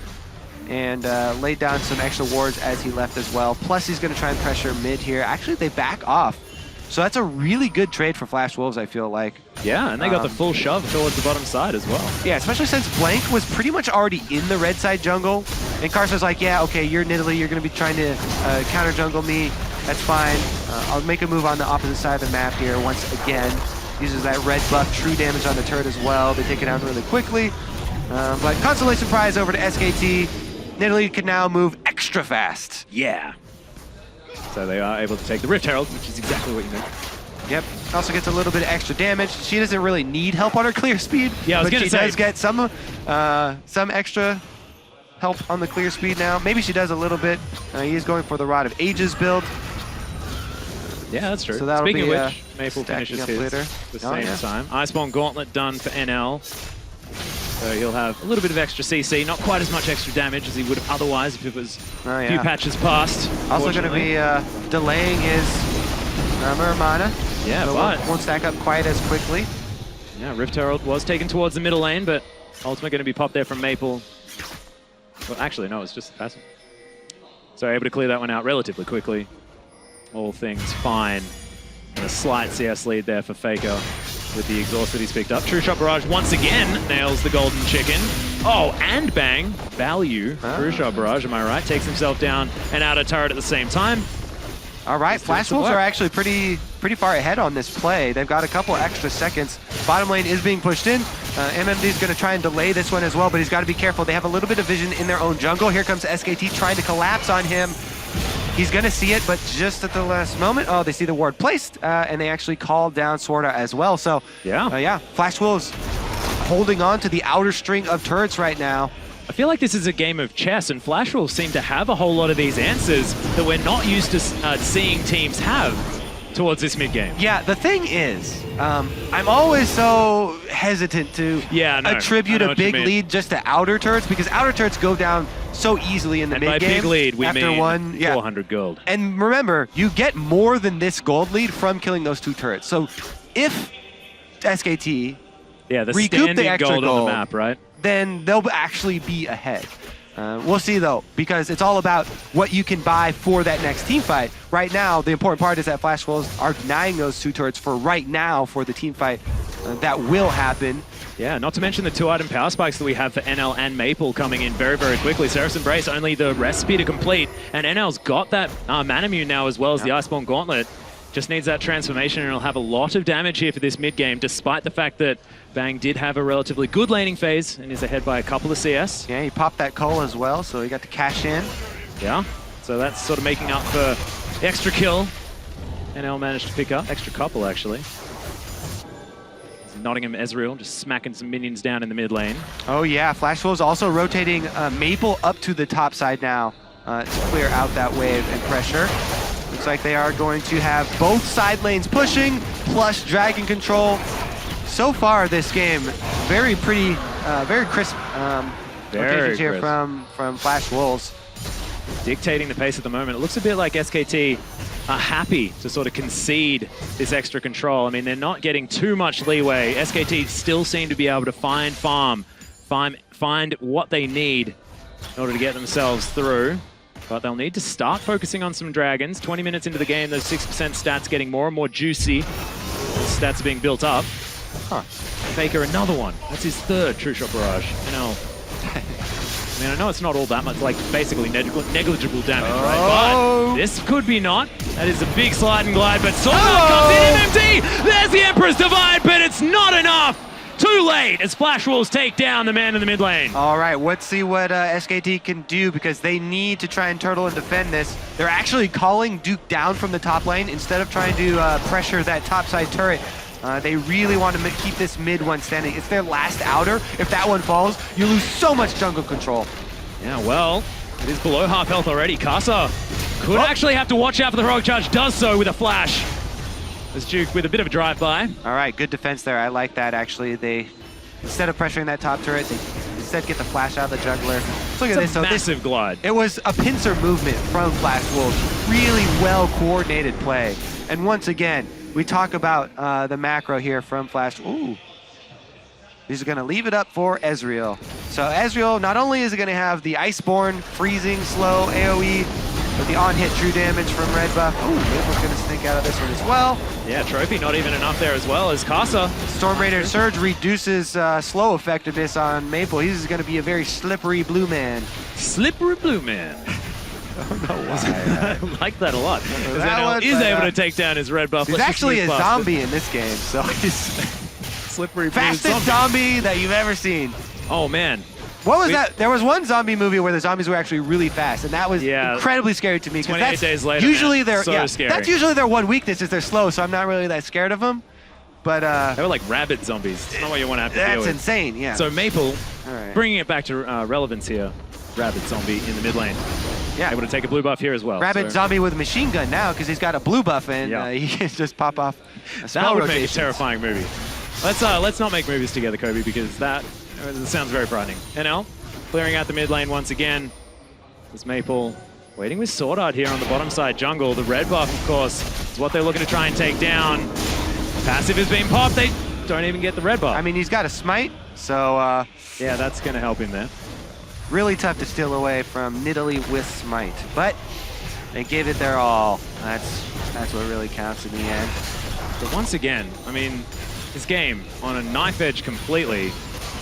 and laid down some extra wards as he left as well. Plus he's going to try and pressure mid here. Actually, they back off. So that's a really good trade for Flash Wolves, I feel like. Yeah, and they got the full shove towards the bottom side as well. Yeah, especially since Blank was pretty much already in the red side jungle. And Carson's like, yeah, okay, you're Nidalee, you're going to be trying to counter jungle me. That's fine. I'll make a move on the opposite side of the map here once again. Uses that red buff, true damage on the turret as well. They take it down really quickly. But consolation prize over to SKT. Nidalee can now move extra fast. Yeah. So they are able to take the Rift Herald, which is exactly what you need. Yep. Also gets a little bit of extra damage. She doesn't really need help on her clear speed. Yeah, I was but gonna she say. does get some extra help on the clear speed now. Maybe she does a little bit. He is going for the Rod of Ages build. Yeah, that's true. So that'll Speaking be, of which, Maple stacking finishes up his later. the Oh, same yeah. time. Iceborne Gauntlet done for NL. So he'll have a little bit of extra CC, not quite as much extra damage as he would have otherwise if it was a few patches past. Also going to be delaying his Muramana. Yeah, so but won't stack up quite as quickly. Yeah, Rift Herald was taken towards the middle lane, but ultimately going to be popped there from Maple. Well, actually, no, it's just passive. So able to clear that one out relatively quickly. All things fine. And a slight CS lead there for Faker with the exhaust that he's picked up. True Shot Barrage once again nails the golden chicken. Oh, and bang, value. True Shot Barrage, am I right? Takes himself down and out of turret at the same time. All right, Flash Wolves are actually pretty far ahead on this play. They've got a couple extra seconds. Bottom lane is being pushed in. MMD is going to try and delay this one as well, but he's got to be careful. They have a little bit of vision in their own jungle. Here comes SKT trying to collapse on him. He's going to see it, but just at the last moment, oh, they see the ward placed, and they actually call down Sworda as well. So, yeah, Flash Wolves holding on to the outer string of turrets right now. I feel like this is a game of chess, and Flash Wolves seem to have a whole lot of these answers that we're not used to seeing teams have towards this mid-game. Yeah, the thing is, I'm always so hesitant to attribute a big lead just to outer turrets, because outer turrets go down so easily in the mid-game. And by big lead, we after mean 400 gold. And remember, you get more than this gold lead from killing those two turrets. So if SKT the recoup the extra gold gold on the map, right? Then they'll actually be ahead. We'll see, though, because it's all about what you can buy for that next team fight. Right now, the important part is that Flash Wolves are denying those two turrets for right now for the team fight that will happen. Yeah, not to mention the 2-item power spikes that we have for NL and Maple coming in very, very quickly. Seraph's Embrace, only the recipe to complete, and NL's got that Manamune now as well as the Iceborne Gauntlet. Just needs that transformation, and it'll have a lot of damage here for this mid-game, despite the fact that Bang did have a relatively good laning phase and is ahead by a couple of CS. Yeah, he popped that Cull as well, so he got to cash in. Yeah, so that's sort of making up for the extra kill NL managed to pick up. Extra couple, actually. Nottingham Ezreal just smacking some minions down in the mid lane. Oh yeah, Flash Wolves also rotating Maple up to the top side now to clear out that wave and pressure. Looks like they are going to have both side lanes pushing, plus dragon control. So far this game, very crisp rotations here from Flash Wolves. Dictating the pace at the moment. It looks a bit like SKT are happy to sort of concede this extra control. I mean, they're not getting too much leeway. SKT still seem to be able to find what they need in order to get themselves through. But they'll need to start focusing on some dragons. 20 minutes into the game, those 6% stats getting more and more juicy. Those stats are being built up. Faker, another one. That's his third True Shot Barrage. I mean, I know it's not all that much, like basically negligible damage, right? But this could be not. That is a big slide and glide, but Sword comes in MMD! There's the Emperor's Divide, but it's not enough! Too late as Flash Wolves take down the man in the mid lane. All right, let's see what SKT can do, because they need to try and turtle and defend this. They're actually calling Duke down from the top lane instead of trying to pressure that topside turret. They really want to keep this mid one standing. It's their last outer. If that one falls, you lose so much jungle control. Yeah, well, it is below half health already. Kasa could actually have to watch out for the heroic charge. Does so with a flash. As Duke with a bit of a drive-by. All right, good defense there. I like that, actually. They, instead of pressuring that top turret, they instead get the flash out of the juggler. Let's look at this. It's a massive glide. It was a pincer movement from Flash Wolves. Really well-coordinated play. And once again, we talk about the macro here from Flash. Ooh. He's going to leave it up for Ezreal. So Ezreal, not only is it going to have the Iceborne, freezing, slow, AoE, but the on-hit true damage from red buff. Ooh, Maple's going to sneak out of this one as well. Yeah, Trophy not even enough there as well as Kasa. Storm Raider Surge reduces slow effectiveness on Maple. He's going to be a very slippery blue man. Slippery blue man. I don't know why. I like that a lot. That Is able to take down his red buff. He's actually a zombie in this game, so he's slippery blue fastest zombie that you've ever seen. Oh, man. What was that? There was one zombie movie where the zombies were actually really fast, and that was incredibly scary to me. 28 days later, usually man. Scary. That's usually their one weakness is they're slow, so I'm not really that scared of them. But they were like rabid zombies. It's not what you want to have to deal with. That's insane, yeah. So Maple, bringing it back to relevance here, rabid zombie in the mid lane. Yeah. Able to take a blue buff here as well. Rabid zombie with a machine gun now because he's got a blue buff and he can just pop off a spell That would rotations. make a terrifying movie. Let's not make movies together, Kobe, because that sounds very frightening. NL clearing out the mid lane once again. There's Maple waiting with Sword Art here on the bottom side jungle. The red buff, of course, is what they're looking to try and take down. Passive has been popped. They don't even get the red buff. I mean, he's got a smite, so yeah, that's going to help him there. Really tough to steal away from Nidalee with smite, but they gave it their all. That's what really counts in the end. But once again, I mean, this game on a knife edge completely.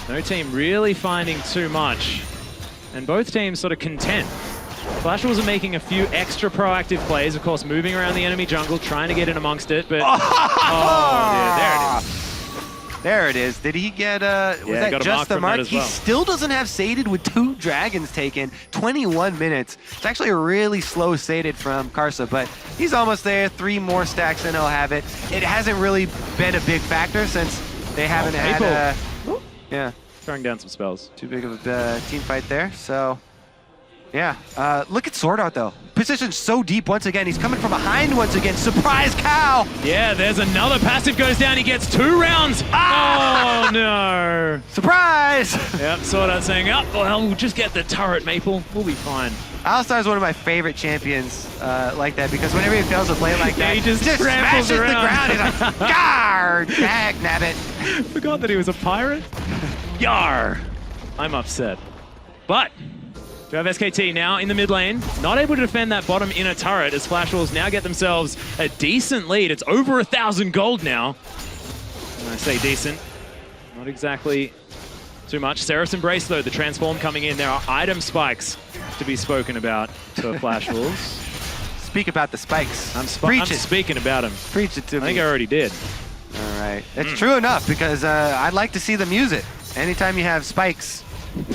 No team really finding too much, and both teams sort of content. Flash Wolves are making a few extra proactive plays, of course, moving around the enemy jungle, trying to get in amongst it, but oh, there it is. There it is. Did he get, was that got a just mark the from mark? that as He well. still doesn't have sated with 2 dragons taken, 21 minutes. It's actually a really slow sated from Karsa, but he's almost there. 3 more stacks and he'll have it. It hasn't really been a big factor since they haven't had, throwing down some spells. Too big of a team fight there, so yeah. Look at Sword Art though. Positioned so deep once again. He's coming from behind once again. Surprise cow! Yeah, there's another passive goes down. He gets 2 rounds. Oh no! Surprise! Yep, Sword Art saying, oh, well, we'll just get the turret, Maple. We'll be fine. Alistar is one of my favorite champions like that because whenever he fails to play it like that, he just tramples smashes around. the ground. He's like, "Gar, dag nabbit." Forgot that he was a pirate. Yar! I'm upset. But we have SKT now in the mid lane, not able to defend that bottom inner turret as Flash Wolves now get themselves a decent lead. It's over 1,000 gold now. When I say decent, not exactly too much. Seraph's Embrace though, the transform coming in. There are item spikes to be spoken about for Flash Wolves. Speak about the spikes. I'm Preach it. speaking about them. Preach it to me. I think I already did. All right. It's true enough because I'd like to see them use it. Anytime you have spikes,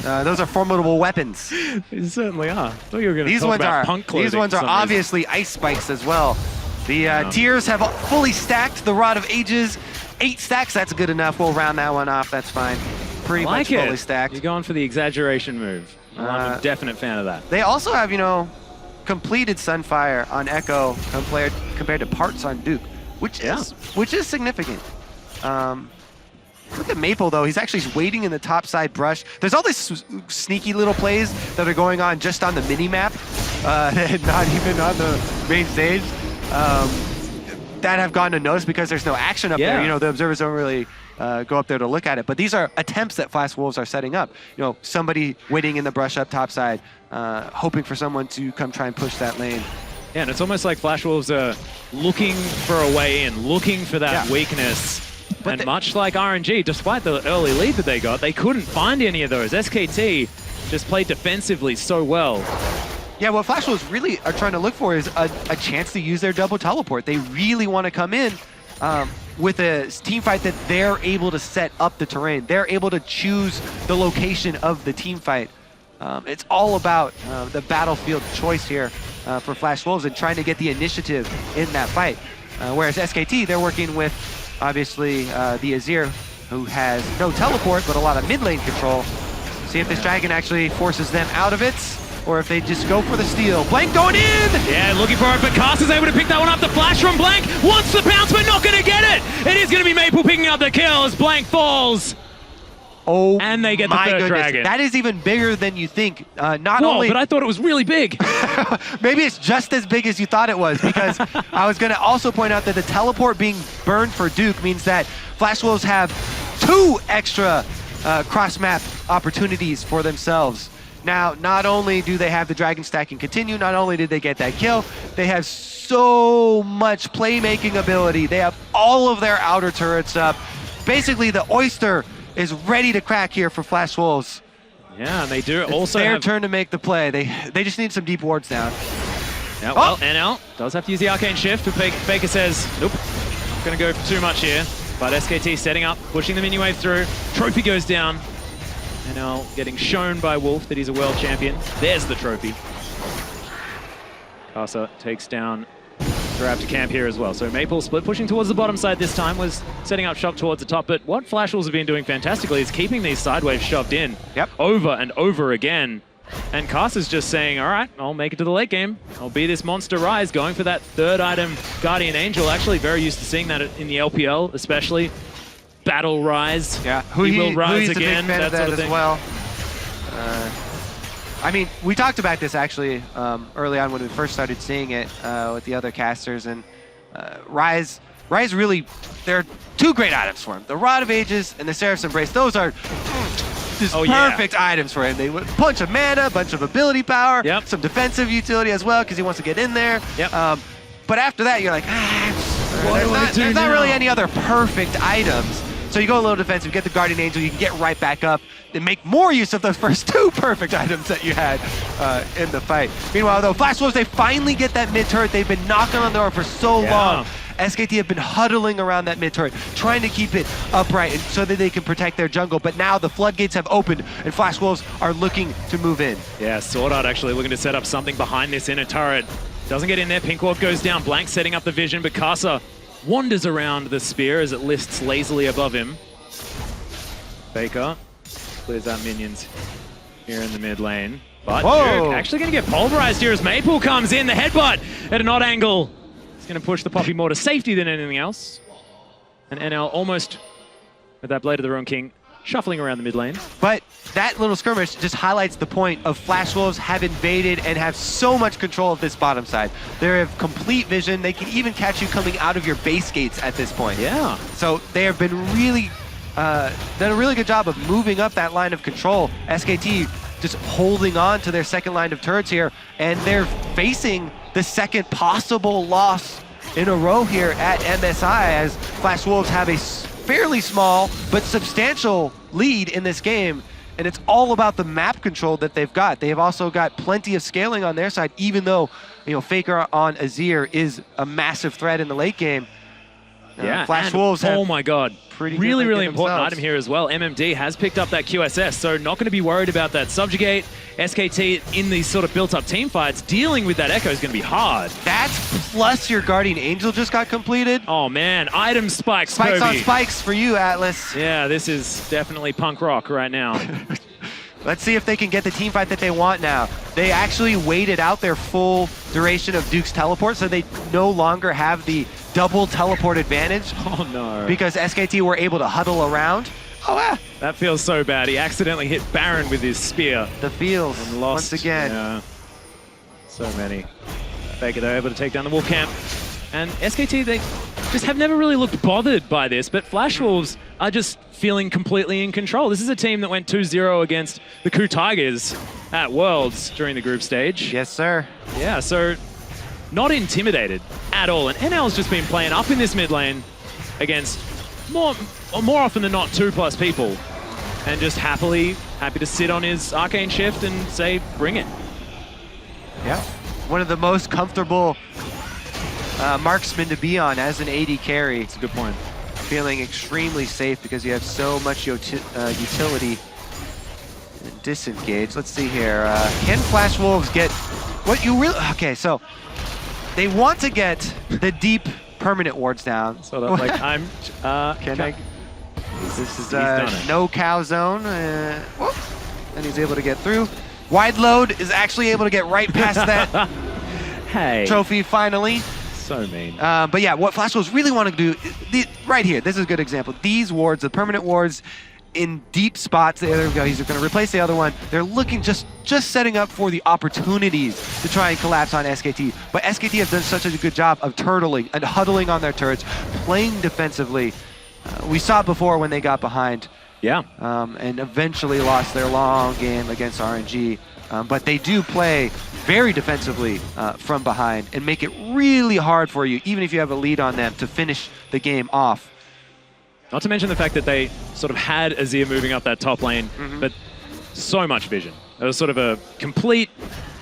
those are formidable weapons. They certainly are. I thought you were going to These talk ones about are punk clothing. these ones are for some reason. obviously ice spikes as well. The tiers have fully stacked the Rod of Ages. 8 stacks, that's good enough. We'll round that one off. That's fine. Pretty much fully stacked. You're going for the exaggeration move. I'm a definite fan of that. They also have, completed Sunfire on Echo compared to parts on Duke, which is significant. Look at Maple though. He's actually waiting in the top side brush. There's all these sneaky little plays that are going on just on the mini map, not even on the main stage. That have gone unnoticed because there's no action up there. The observers don't really go up there to look at it. But these are attempts that Flash Wolves are setting up. Somebody waiting in the brush up top side, hoping for someone to come try and push that lane. Yeah, and it's almost like Flash Wolves are looking for a way in, looking for that weakness. And much like RNG, despite the early lead that they got, they couldn't find any of those. SKT just played defensively so well. Yeah, what Flash Wolves really are trying to look for is a chance to use their double teleport. They really want to come in with a team fight that they're able to set up the terrain. They're able to choose the location of the team fight. It's all about the battlefield choice here for Flash Wolves and trying to get the initiative in that fight. Whereas SKT, they're working with obviously the Azir, who has no teleport, but a lot of mid lane control. See if this dragon actually forces them out of it, or if they just go for the steal. Blank going in! Yeah, looking for it, but Cast is able to pick that one up. The flash from Blank wants the bounce, but not going to get it. It is going to be Maple picking up the kills. Blank falls. Oh, and they get the third dragon. That is even bigger than you think. Not Whoa, only, but I thought it was really big. maybe it's just as big as you thought it was, because I was going to also point out that the teleport being burned for Duke means that Flash Wolves have 2 extra cross-map opportunities for themselves. Now, not only do they have the dragon stack and continue, not only did they get that kill, they have so much playmaking ability. They have all of their outer turrets up. Basically, the Oyster is ready to crack here for Flash Wolves. Yeah, and they do It's also their have... turn to make the play. They just need some deep wards down. Yeah, well, NL does have to use the Arcane Shift, but Faker says, nope, not going to go for too much here. But SKT setting up, pushing the minion wave through. Trophy goes down. NL getting shown by Wolf that he's a world champion. There's the trophy. Casa takes down Raptor camp here as well. So Maple split pushing towards the bottom side this time, was setting up shock towards the top. But what Flash Wolves have been doing fantastically is keeping these side waves shoved in over and over again. And Casa's just saying, all right, I'll make it to the late game. I'll be this monster Rise, going for that third item, Guardian Angel. Actually very used to seeing that in the LPL, especially. Battle Rise. Yeah, he will rise a big again, fan of that sort of as thing. well. I mean, we talked about this actually early on when we first started seeing it with the other casters, and Rise really, there are 2 great items for him. The Rod of Ages and the Seraph's Embrace. Those are just perfect items for him. They bunch of mana, bunch of ability power, some defensive utility as well, because he wants to get in there. But after that, you're like, there's not really any other perfect items. So you go a little defensive, get the Guardian Angel, you can get right back up and make more use of those first 2 perfect items that you had in the fight. Meanwhile, though, Flash Wolves, they finally get that mid turret. They've been knocking on the door for so long. SKT have been huddling around that mid turret, trying to keep it upright so that they can protect their jungle. But now the floodgates have opened, and Flash Wolves are looking to move in. Yeah, Sword Art actually looking to set up something behind this inner turret. Doesn't get in there. Pink Ward goes down. Blank setting up the vision, but Casa wanders around the spear as it lifts lazily above him. Faker clears out minions here in the mid lane. But Duke actually going to get pulverized here as Maple comes in. The headbutt at an odd angle. It's going to push the Poppy more to safety than anything else. And NL almost, with that Blade of the Ruin King, shuffling around the mid lane. But that little skirmish just highlights the point of Flash Wolves have invaded and have so much control of this bottom side. They have complete vision. They can even catch you coming out of your base gates at this point. Yeah. So they have been really, done a really good job of moving up that line of control. SKT just holding on to their second line of turrets here, and they're facing the second possible loss in a row here at MSI, as Flash Wolves have a fairly small but substantial lead in this game, and it's all about the map control that they've got. They have also got plenty of scaling on their side, even though, you know, Faker on Azir is a massive threat in the late game. Yeah, Flash Wolves have, oh my god, really important item here as well. MMD has picked up that QSS, so not going to be worried about that subjugate. SKT in these sort of built-up team fights, dealing with that Echo is going to be hard. That's plus your Guardian Angel just got completed. Oh man, item spikes, Spikes Kobe. on spikes for you, Atlas. Yeah, this is definitely punk rock right now. Let's see if they can get the team fight that they want now. They actually waited out their full duration of Duke's teleport, so they no longer have the double teleport advantage. Oh no. Because SKT were able to huddle around. Oh, that feels so bad. He accidentally hit Baron with his spear. The feels, and lost, once again. Yeah. So many. Faker, they're able to take down the Wolf Camp. And SKT, they just have never really looked bothered by this, but Flash Wolves are just feeling completely in control. This is a team that went 2-0 against the Coup Tigers at Worlds during the group stage. Yes, sir. Yeah, so not intimidated at all. And NL's just been playing up in this mid lane against more often than not 2+ people, and just happy to sit on his Arcane Shift and say, bring it. Yeah, one of the most comfortable marksman to be on as an AD carry. It's a good point. Feeling extremely safe because you have so much utility. Disengage. Let's see here. Can Flash Wolves get what you really? Okay, so they want to get the deep permanent wards down. Sort of like I'm. This is done it. no cow zone. Whoop. And he's able to get through. Wide load is actually able to get right past that Hey. trophy finally. So mean. But yeah, what Flash Wolves really want to do, right here, this is a good example. These wards, the permanent wards in deep spots, there we go, he's going to replace the other one. They're looking just setting up for the opportunities to try and collapse on SKT. But SKT have done such a good job of turtling and huddling on their turrets, playing defensively. We saw it before when they got behind. Yeah. And eventually lost their long game against RNG. But they do play very defensively from behind and make it really hard for you, even if you have a lead on them, to finish the game off. Not to mention the fact that they sort of had Azir moving up that top lane, but so much vision. It was sort of a complete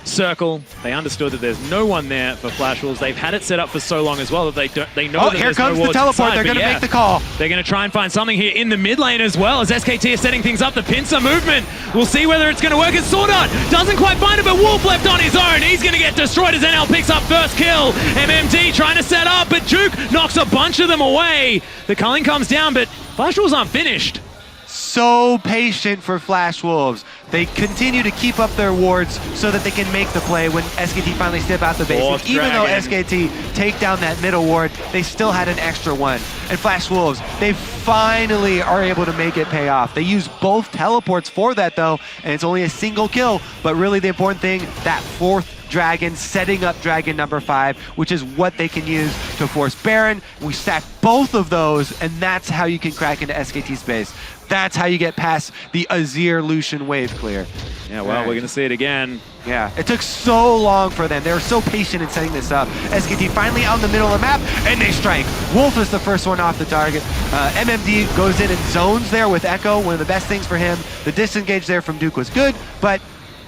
circle. They understood that there's no one there for Flash Wolves. They've had it set up for so long as well that they know that here there's comes no the wards teleport. inside, They're going to yeah, make the call. They're going to try and find something here in the mid lane as well, as SKT is setting things up. The pincer movement. We'll see whether it's going to work. And Sword Art doesn't quite find it, but Wolf left on his own. He's going to get destroyed as NL picks up first kill. MMD trying to set up, but Juke knocks a bunch of them away. The culling comes down, but Flash Wolves aren't finished. So patient for Flash Wolves. They continue to keep up their wards so that they can make the play when SKT finally step out the base. And even though SKT take down that middle ward, they still had an extra one. And Flash Wolves, they finally are able to make it pay off. They use both teleports for that though, and it's only a single kill. But really the important thing, that fourth dragon, setting up dragon number 5, which is what they can use to force Baron. We stack both of those, and that's how you can crack into SKT space. That's how you get past the Azir Lucian wave clear. Yeah, well, we're going to see it again. Yeah, it took so long for them. They were so patient in setting this up. SKT finally out in the middle of the map, and they strike. Wolf is the first one off the target. MMD goes in and zones there with Echo, one of the best things for him. The disengage there from Duke was good, but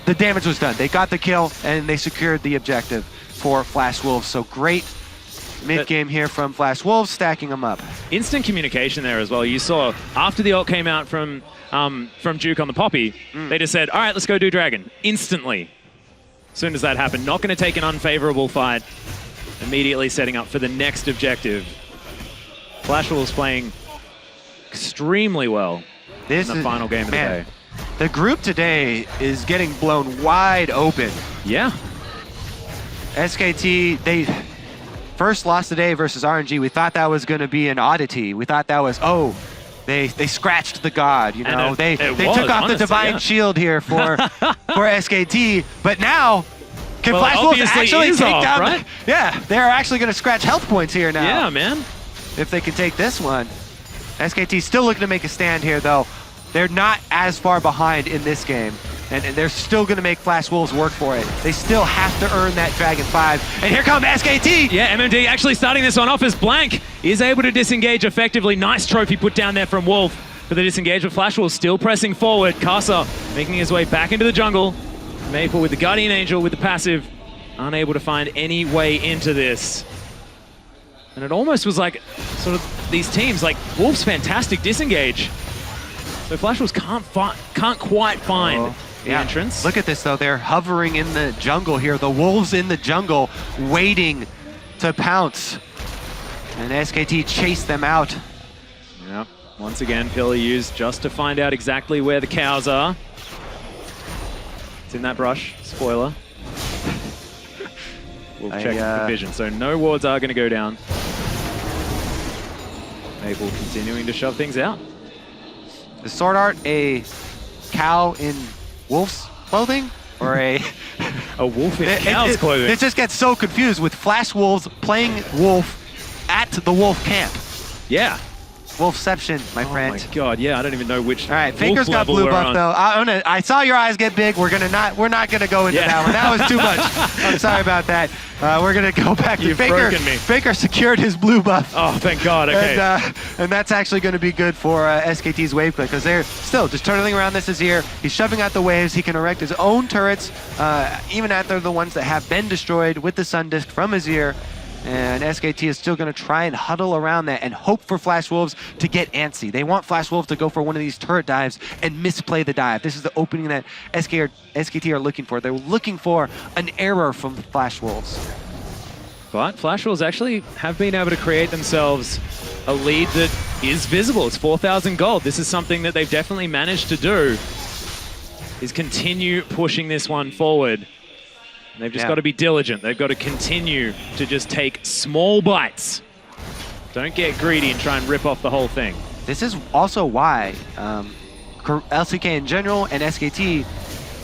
the damage was done. They got the kill, and they secured the objective for Flash Wolves. So great mid-game here from Flash Wolves, stacking them up. Instant communication there as well. You saw after the ult came out from Duke on the Poppy, they just said, all right, let's go do Dragon. Instantly. As soon as that happened, not going to take an unfavorable fight. Immediately setting up for the next objective. Flash Wolves playing extremely well in the final game of the day. The group today is getting blown wide open. Yeah. SKT, they first lost today versus RNG. We thought that was going to be an oddity. We thought that was, oh, they scratched the god, you know. They took off the divine shield here for SKT, but now can Flash Wolves actually take down? Right? Yeah, they're actually going to scratch health points here now. Yeah, man. If they can take this one. SKT still looking to make a stand here, though. They're not as far behind in this game. And they're still going to make Flash Wolves work for it. They still have to earn that Dragon 5. And here come SKT! Yeah, MMD actually starting this one off as Blank is able to disengage effectively. Nice trophy put down there from Wolf for the disengage, but Flash Wolves still pressing forward. Casa making his way back into the jungle. Maple with the Guardian Angel with the passive, unable to find any way into this. And it almost was like sort of these teams, like Wolf's fantastic disengage. So Flash Wolves can't quite find the entrance. Look at this though, they're hovering in the jungle here. The Wolves in the jungle waiting to pounce. And SKT chased them out. Yeah, once again, Pillar used just to find out exactly where the cows are. It's in that brush, spoiler. We'll check the vision, so no wards are gonna go down. Maple continuing to shove things out. Is Sword Art a cow in wolf's clothing? Or a wolf in cow's clothing? It just gets so confused with Flash Wolves playing wolf at the wolf camp. Yeah. Wolfception, my friend. Oh my god, yeah, I don't even know which. All right, Faker's got blue buff though. I saw your eyes get big. We're not gonna go into that one. That was too much. I'm sorry about that. We're gonna go back to Faker. Broken me. Faker secured his blue buff. Oh, thank God. Okay. And that's actually going to be good for SKT's wave click because they're still just turtling around this Azir. He's shoving out the waves. He can erect his own turrets, even after the ones that have been destroyed with the Sun Disc from Azir. And SKT is still going to try and huddle around that and hope for Flash Wolves to get antsy. They want Flash Wolves to go for one of these turret dives and misplay the dive. This is the opening that SKT are looking for. They're looking for an error from Flash Wolves. But Flash Wolves actually have been able to create themselves a lead that is visible. It's 4,000 gold. This is something that they've definitely managed to do, is continue pushing this one forward. And they've just got to be diligent. They've got to continue to just take small bites. Don't get greedy and try and rip off the whole thing. This is also why LCK in general and SKT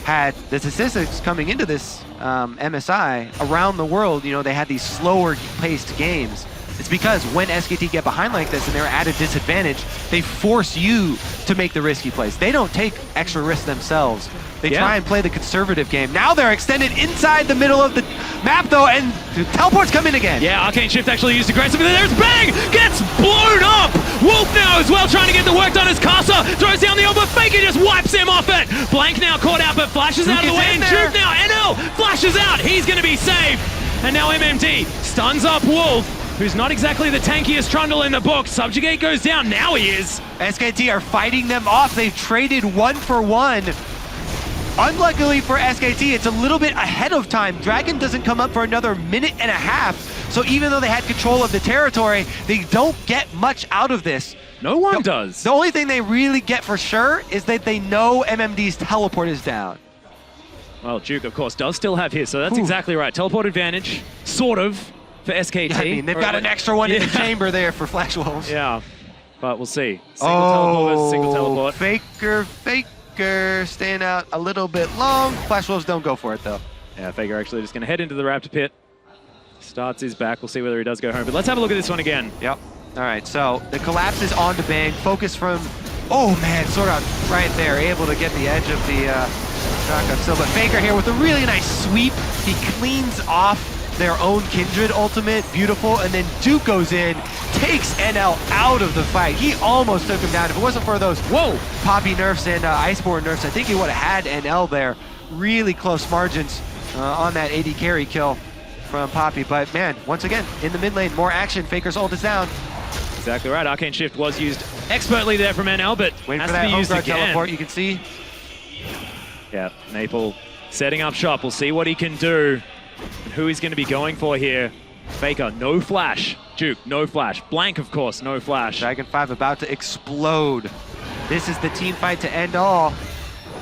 had the statistics coming into this MSI around the world. You know, they had these slower paced games. It's because when SKT get behind like this and they're at a disadvantage, they force you to make the risky plays. They don't take extra risks themselves. They try and play the conservative game. Now they're extended inside the middle of the map though, and the teleports come in again. Yeah, Arcane Shift actually used aggressively. There's Bang! Gets blown up! Wolf now as well trying to get the work done as Casa throws down the elbow. Faker just wipes him off it. Blank now caught out, but flashes out of the way. And Juke now, NL flashes out. He's going to be saved. And now MMD stuns up Wolf, who's not exactly the tankiest Trundle in the book. Subjugate goes down. Now he is. SKT are fighting them off. They've traded 1-for-1. Unluckily for SKT, it's a little bit ahead of time. Dragon doesn't come up for another minute and a half. So even though they had control of the territory, they don't get much out of this. No one does. The only thing they really get for sure is that they know MMD's teleport is down. Well, Duke, of course, does still have his, so that's exactly right. Teleport advantage, sort of, for SKT. Yeah, I mean, they've got an extra one in the chamber there for Flash Wolves. Yeah, but we'll see. Single teleport versus single teleport. Faker staying out a little bit long. Flash Wolves don't go for it, though. Yeah, Faker actually just going to head into the Raptor pit. Starts his back. We'll see whether he does go home. But let's have a look at this one again. Yep. All right, so the collapse is on to Bang. Focus from, oh man, sort of right there, able to get the edge of the shotgun still. But Faker here with a really nice sweep. He cleans off their own Kindred ultimate, beautiful, and then Duke goes in, takes NL out of the fight. He almost took him down. If it wasn't for those Poppy nerfs and Iceborne nerfs, I think he would have had NL there. Really close margins on that AD carry kill from Poppy. But man, once again, in the mid lane, more action. Faker's ult is down. Exactly right. Arcane Shift was used expertly there from NL, but waiting has for that to be used again. teleport, you can see. Yeah, Maple setting up shop. We'll see what he can do and who he's going to be going for here. Faker, no flash. Duke, no flash. Blank, of course, no flash. Dragon 5 about to explode. This is the team fight to end all.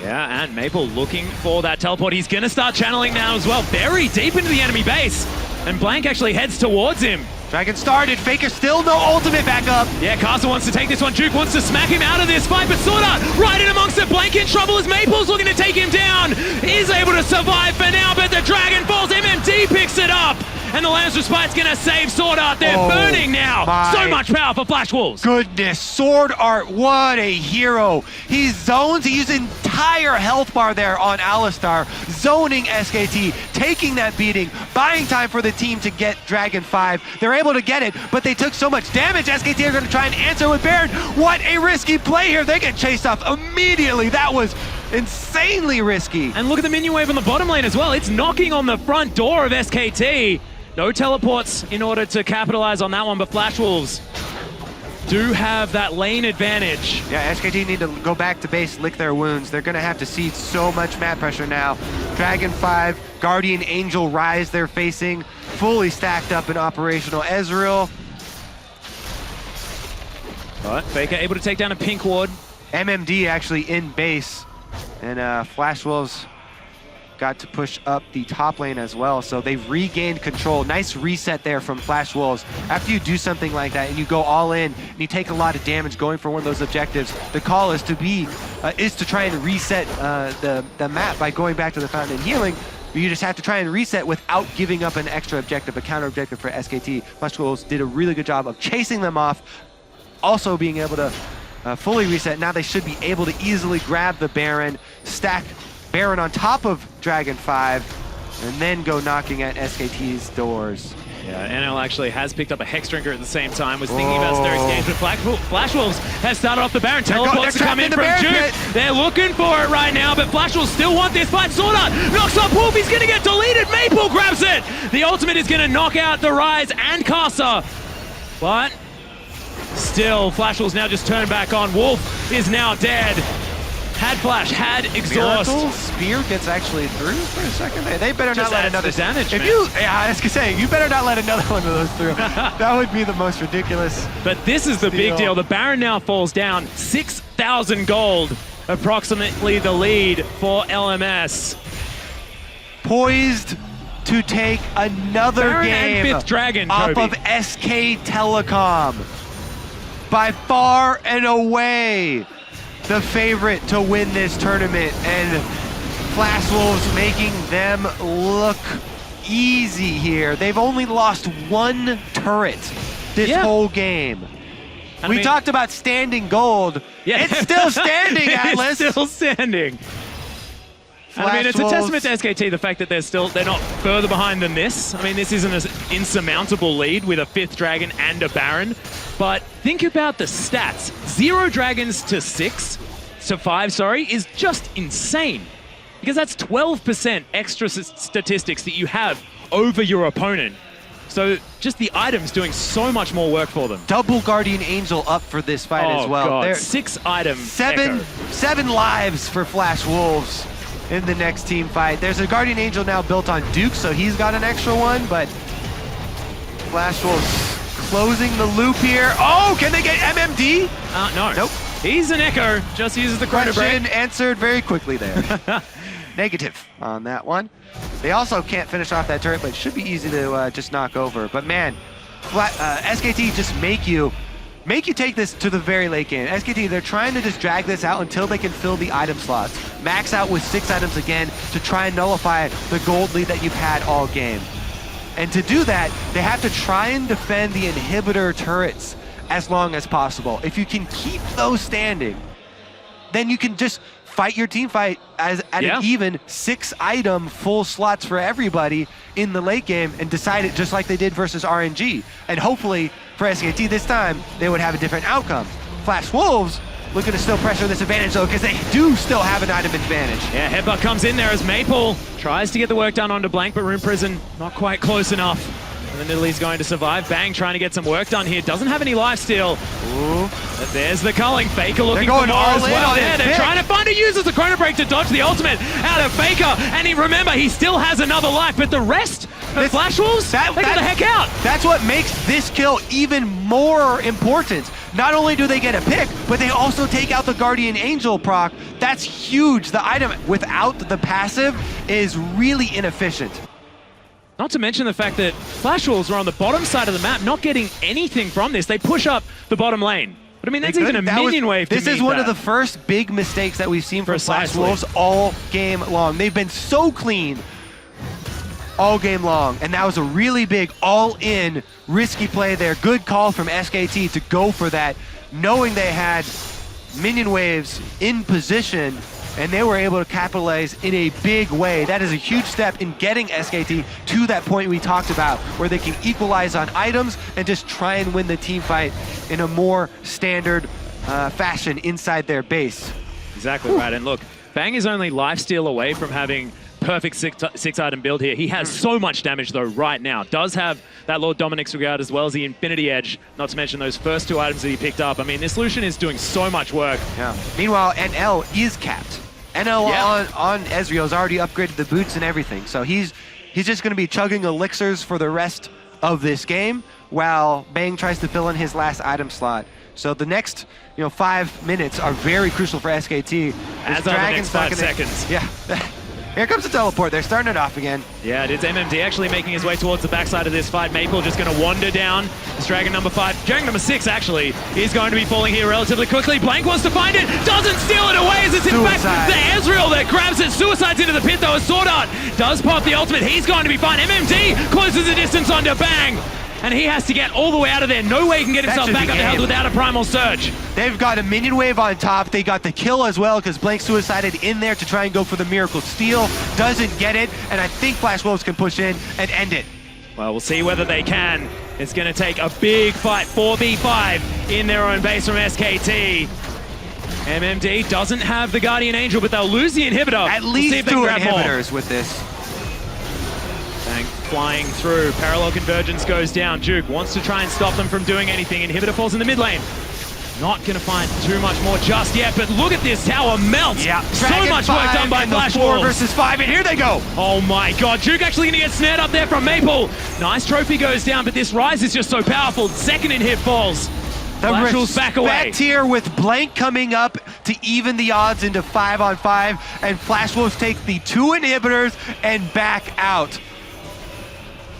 Yeah, and Maple looking for that teleport. He's going to start channeling now as well. Very deep into the enemy base. And Blank actually heads towards him. Dragon started. Faker still no ultimate back up. Yeah, Casa wants to take this one. Duke wants to smack him out of this fight, but Sorta right in amongst it. Blank in trouble as Maple's looking to take him down. Is able to survive for now, but the Dragon falls. MMD picks it up. And the Lance Respite's going to save Sword Art. They're burning now. So much power for Flash Wolves. Goodness, Sword Art, what a hero. He zones, he used entire health bar there on Alistar, zoning SKT, taking that beating, buying time for the team to get Dragon 5. They're able to get it, but they took so much damage. SKT are going to try and answer with Baron. What a risky play here. They get chased off immediately. That was insanely risky. And look at the minion wave on the bottom lane as well. It's knocking on the front door of SKT. No teleports in order to capitalize on that one, but Flash Wolves do have that lane advantage. Yeah, SKT need to go back to base, lick their wounds. They're gonna have to see so much map pressure now. Dragon 5, Guardian Angel Rise they're facing, fully stacked up and operational. Ezreal. But Faker able to take down a pink ward. MMD actually in base, and Flash Wolves got to push up the top lane as well, so they've regained control. Nice reset there from Flash Wolves. After you do something like that and you go all in and you take a lot of damage going for one of those objectives, the call is to try and reset the map by going back to the fountain and healing. You just have to try and reset without giving up an extra objective, a counter objective for SKT. Flash Wolves did a really good job of chasing them off, also being able to fully reset. Now they should be able to easily grab the Baron, stack Baron on top of Dragon 5, and then go knocking at SKT's doors. Yeah, NL actually has picked up a Hex Drinker at the same time, was thinking about Stur's engagement. Flash Wolves has started off the Baron. Teleports to come in from Duke. They're looking for it right now, but Flash Wolves still want this fight. Sorta knocks up Wolf. He's going to get deleted. Maple grabs it. The ultimate is going to knock out the Rise and Casa. But still, Flash Wolves now just turn back on. Wolf is now dead. had flash, had exhaust. Miracle Spear gets actually through for a second. They better Just not let adds another the damage, If man. you, yeah, I was gonna say, you better not let another one of those through. That would be the most ridiculous. But this is the big Steal. deal. The Baron now falls down. 6,000 gold, approximately the lead for LMS. Poised to take another Baron and game Fifth Dragon, off Kobe. of SKTelecom. By far and away, the favorite to win this tournament, and Flash Wolves making them look easy here. They've only lost one turret this whole game. I We mean- talked about standing gold. Yeah. It's still standing, Atlas. It's still standing. I mean, it's a Flash testament to Wolves. SKT, the fact that they're not further behind than this. I mean, this isn't an insurmountable lead with a 5th Dragon and a Baron. But think about the stats. 0 dragons to 5, is just insane. Because that's 12% extra statistics that you have over your opponent. So just the items doing so much more work for them. Double Guardian Angel up for this fight as well. God. They're 6 item seven Echo. lives for Flash Wolves in the next team fight. There's a Guardian Angel now built on Duke, so he's got an extra one, but Flash Wolves closing the loop here. Oh, can they get MMD? No. Nope. He's an Echo, just uses the chrono break. Question answered very quickly there. Negative on that one. They also can't finish off that turret, but it should be easy to just knock over. But man, SKT just make you take this to the very late game. SKT, they're trying to just drag this out until they can fill the item slots. Max out with 6 items again to try and nullify the gold lead that you've had all game. And to do that, they have to try and defend the inhibitor turrets as long as possible. If you can keep those standing, then you can just fight your team fight at an even 6 item full slots for everybody in the late game and decide it just like they did versus RNG. And hopefully for SKT this time, they would have a different outcome. Flash Wolves looking to still pressure this advantage though, because they do still have an item advantage. Yeah, Headbutt comes in there as Maple tries to get the work done onto Blank, but Rune Prison not quite close enough. And then Italy's going to survive. Bang trying to get some work done here. Doesn't have any lifesteal. Ooh. But there's the culling. Faker looking They're for going more all as in well. on Yeah, his they're pick. trying to find a user the chrono break to dodge the ultimate out of Faker. And remember, he still has another life. But the rest of Flash Wolves, they got the heck out. That's what makes this kill even more important. Not only do they get a pick, but they also take out the Guardian Angel proc. That's huge. The item without the passive is really inefficient. Not to mention the fact that Flash Wolves are on the bottom side of the map, not getting anything from this. They push up the bottom lane. But I mean, that's even a minion wave to This is meet one that. of the first big mistakes that we've seen from Flash Precisely. Wolves all game long. They've been so clean all game long, and that was a really big all-in risky play there. Good call from SKT to go for that, knowing they had minion waves in position, and they were able to capitalize in a big way. That is a huge step in getting SKT to that point we talked about, where they can equalize on items and just try and win the team fight in a more standard fashion inside their base. Exactly right. And look, Bang is only lifesteal away from having perfect six item build here. He has so much damage though right now. Does have that Lord Dominic's Regard as well as the Infinity Edge, not to mention those first 2 items that he picked up. I mean, this Lucian is doing so much work. Yeah. Meanwhile, NL is capped. NL on Ezreal's already upgraded the boots and everything, so he's just going to be chugging elixirs for the rest of this game while Bang tries to fill in his last item slot. So the next 5 minutes are very crucial for SKT. As are the next 5 seconds. Yeah. Here comes the teleport. They're starting it off again. Yeah, it's MMD actually making his way towards the backside of this fight. Maple just going to wander down. It's Dragon number 5. Dragon number 6, actually, is going to be falling here relatively quickly. Blank wants to find it. Doesn't steal it away as it's in fact the Ezreal that grabs it. Suicides into the pit, though, as Sword Art does pop the ultimate. He's going to be fine. MMD closes the distance onto Bang. And he has to get all the way out of there. No way he can get himself back up the hill without a Primal Surge. They've got a minion wave on top. They got the kill as well because Blank suicided in there to try and go for the Miracle Steal. Doesn't get it, and I think Flash Wolves can push in and end it. Well, we'll see whether they can. It's going to take a big fight, 4v5 in their own base from SKT. MMD doesn't have the Guardian Angel, but they'll lose the inhibitor. At least 2 inhibitors with this. Bang flying through. Parallel convergence goes down. Duke wants to try and stop them from doing anything. Inhibitor falls in the mid lane. Not going to find too much more just yet, but look at this tower melt. Yeah. So Dragon much work done by Flash 4 Wolves. versus 5, and here they go. Oh my god, Duke actually going to get snared up there from Maple. Nice trophy goes down, but this rise is just so powerful. Second in hit falls. The Flash Wolves back away. respect here with Blank coming up to even the odds into 5-on-5, and Flash Wolves take the 2 inhibitors and back out.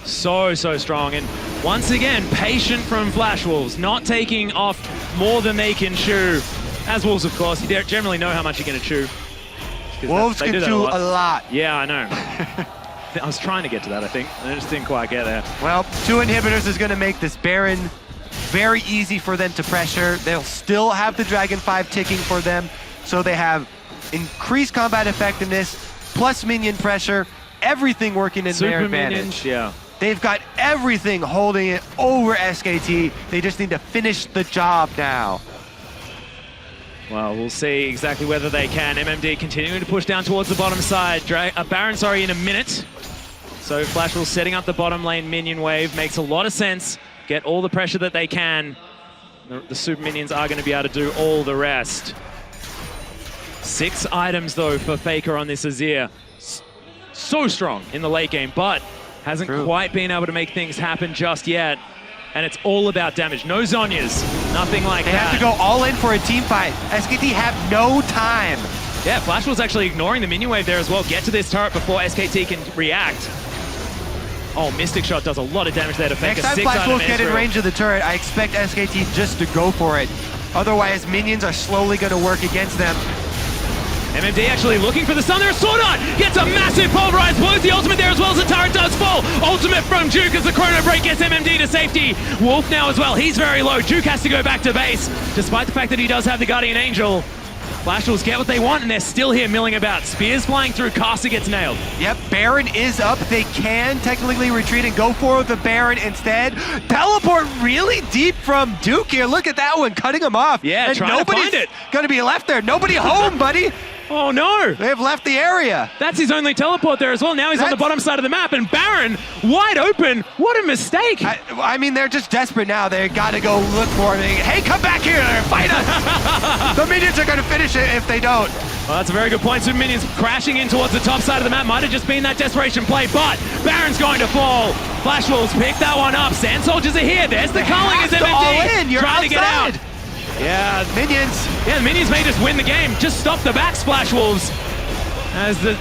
So strong, and once again, patient from Flash Wolves, not taking off more than they can chew. As Wolves, of course, you generally know how much you're going to chew. Wolves They can do that do a lot. Yeah, I know. I was trying to get to that, I think. I just didn't quite get there. Well, 2 inhibitors is going to make this Baron very easy for them to pressure. They'll still have the Dragon 5 ticking for them, so they have increased combat effectiveness, plus minion pressure, everything working in their Super advantage. minions, yeah. They've got everything holding it over SKT. They just need to finish the job now. Well, we'll see exactly whether they can. MMD continuing to push down towards the bottom side. Baron, in a minute. So Flash Wolves setting up the bottom lane minion wave. Makes a lot of sense. Get all the pressure that they can. The super minions are going to be able to do all the rest. 6 items, though, for Faker on this Azir. So strong in the late game, but hasn't quite been able to make things happen just yet. And it's all about damage. No Zhonya's, nothing like that. They have to go all in for a team fight. SKT have no time. Yeah, Flash was actually ignoring the minion wave there as well. Get to this turret before SKT can react. Oh, Mystic Shot does a lot of damage there to Faker. Next time Flash Wolves get in range of the turret, I expect SKT just to go for it. Otherwise, minions are slowly going to work against them. MMD actually looking for the stun there. Sword Art gets a massive pulverize. Blows the ultimate there as well as the turret does fall. Ultimate from Duke as the Chrono Break gets MMD to safety. Wolf now as well. He's very low. Duke has to go back to base. Despite the fact that he does have the Guardian Angel, Flash Wolves get what they want and they're still here milling about. Spears flying through. Caster gets nailed. Yep, Baron is up. They can technically retreat and go for the Baron instead. Teleport really deep from Duke here. Look at that one, cutting him off. Yeah, and trying to find it. Going to be left there. Nobody home, buddy. Oh no! They have left the area. That's his only teleport there as well. Now he's on the bottom side of the map, and Baron wide open. What a mistake! I mean, they're just desperate now. They got to go look for him. Hey, come back here and fight us! The minions are going to finish it if they don't. Well, that's a very good point. Super minions crashing in towards the top side of the map. Might have just been that desperation play, but Baron's going to fall. Flash Wolves pick that one up. Sand Soldiers are here. There's the culling as MMD trying to get out. Yeah, minions. Yeah, the minions may just win the game. Just stop the back, Splash Wolves. As the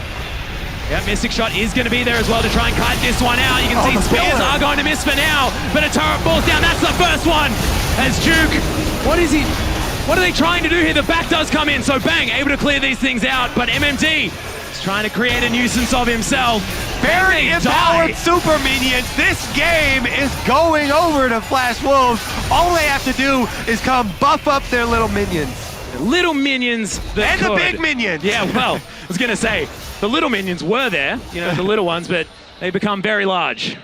Mystic Shot is going to be there as well to try and kite this one out. You can see Spears are going to miss for now, but a turret falls down. That's the first one. As Duke, what are they trying to do here? The back does come in, so bang, able to clear these things out. But MMD is trying to create a nuisance of himself. Very empowered super minions. This game is going over to Flash Wolves. All they have to do is come buff up their little minions. The little minions that the big minions. Yeah, well, I was going to say, the little minions were there, the little ones, but they become very large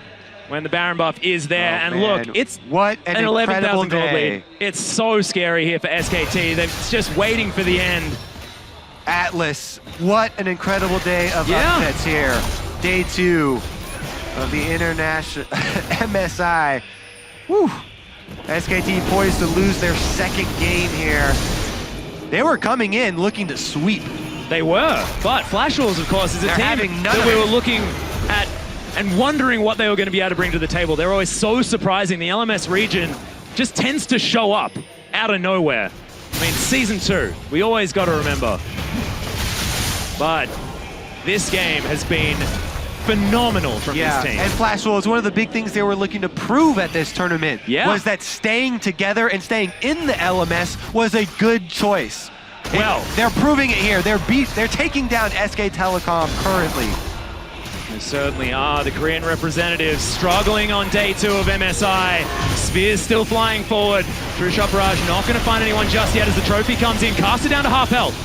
when the Baron buff is there. And man. look, it's what an 11,000 gold day. lead. It's so scary here for SKT. They're just waiting for the end. Atlas, what an incredible day of upsets here. Day 2 of the international MSI. Whew. SKT poised to lose their second game here. They were coming in looking to sweep. They were, but Flash Wolves, of course, is a team that we were looking at and wondering what they were going to be able to bring to the table. They're always so surprising. The LMS region just tends to show up out of nowhere. I mean, Season 2, we always got to remember. But this game has been phenomenal from this team. And Flash Wolves, one of the big things they were looking to prove at this tournament was that staying together and staying in the LMS was a good choice. Well, they're proving it here. They're taking down SKTelecom currently. They certainly are. The Korean representatives struggling on day 2 of MSI. Spears still flying forward. True Shot Barrage not going to find anyone just yet as the trophy comes in. Caster down to half health.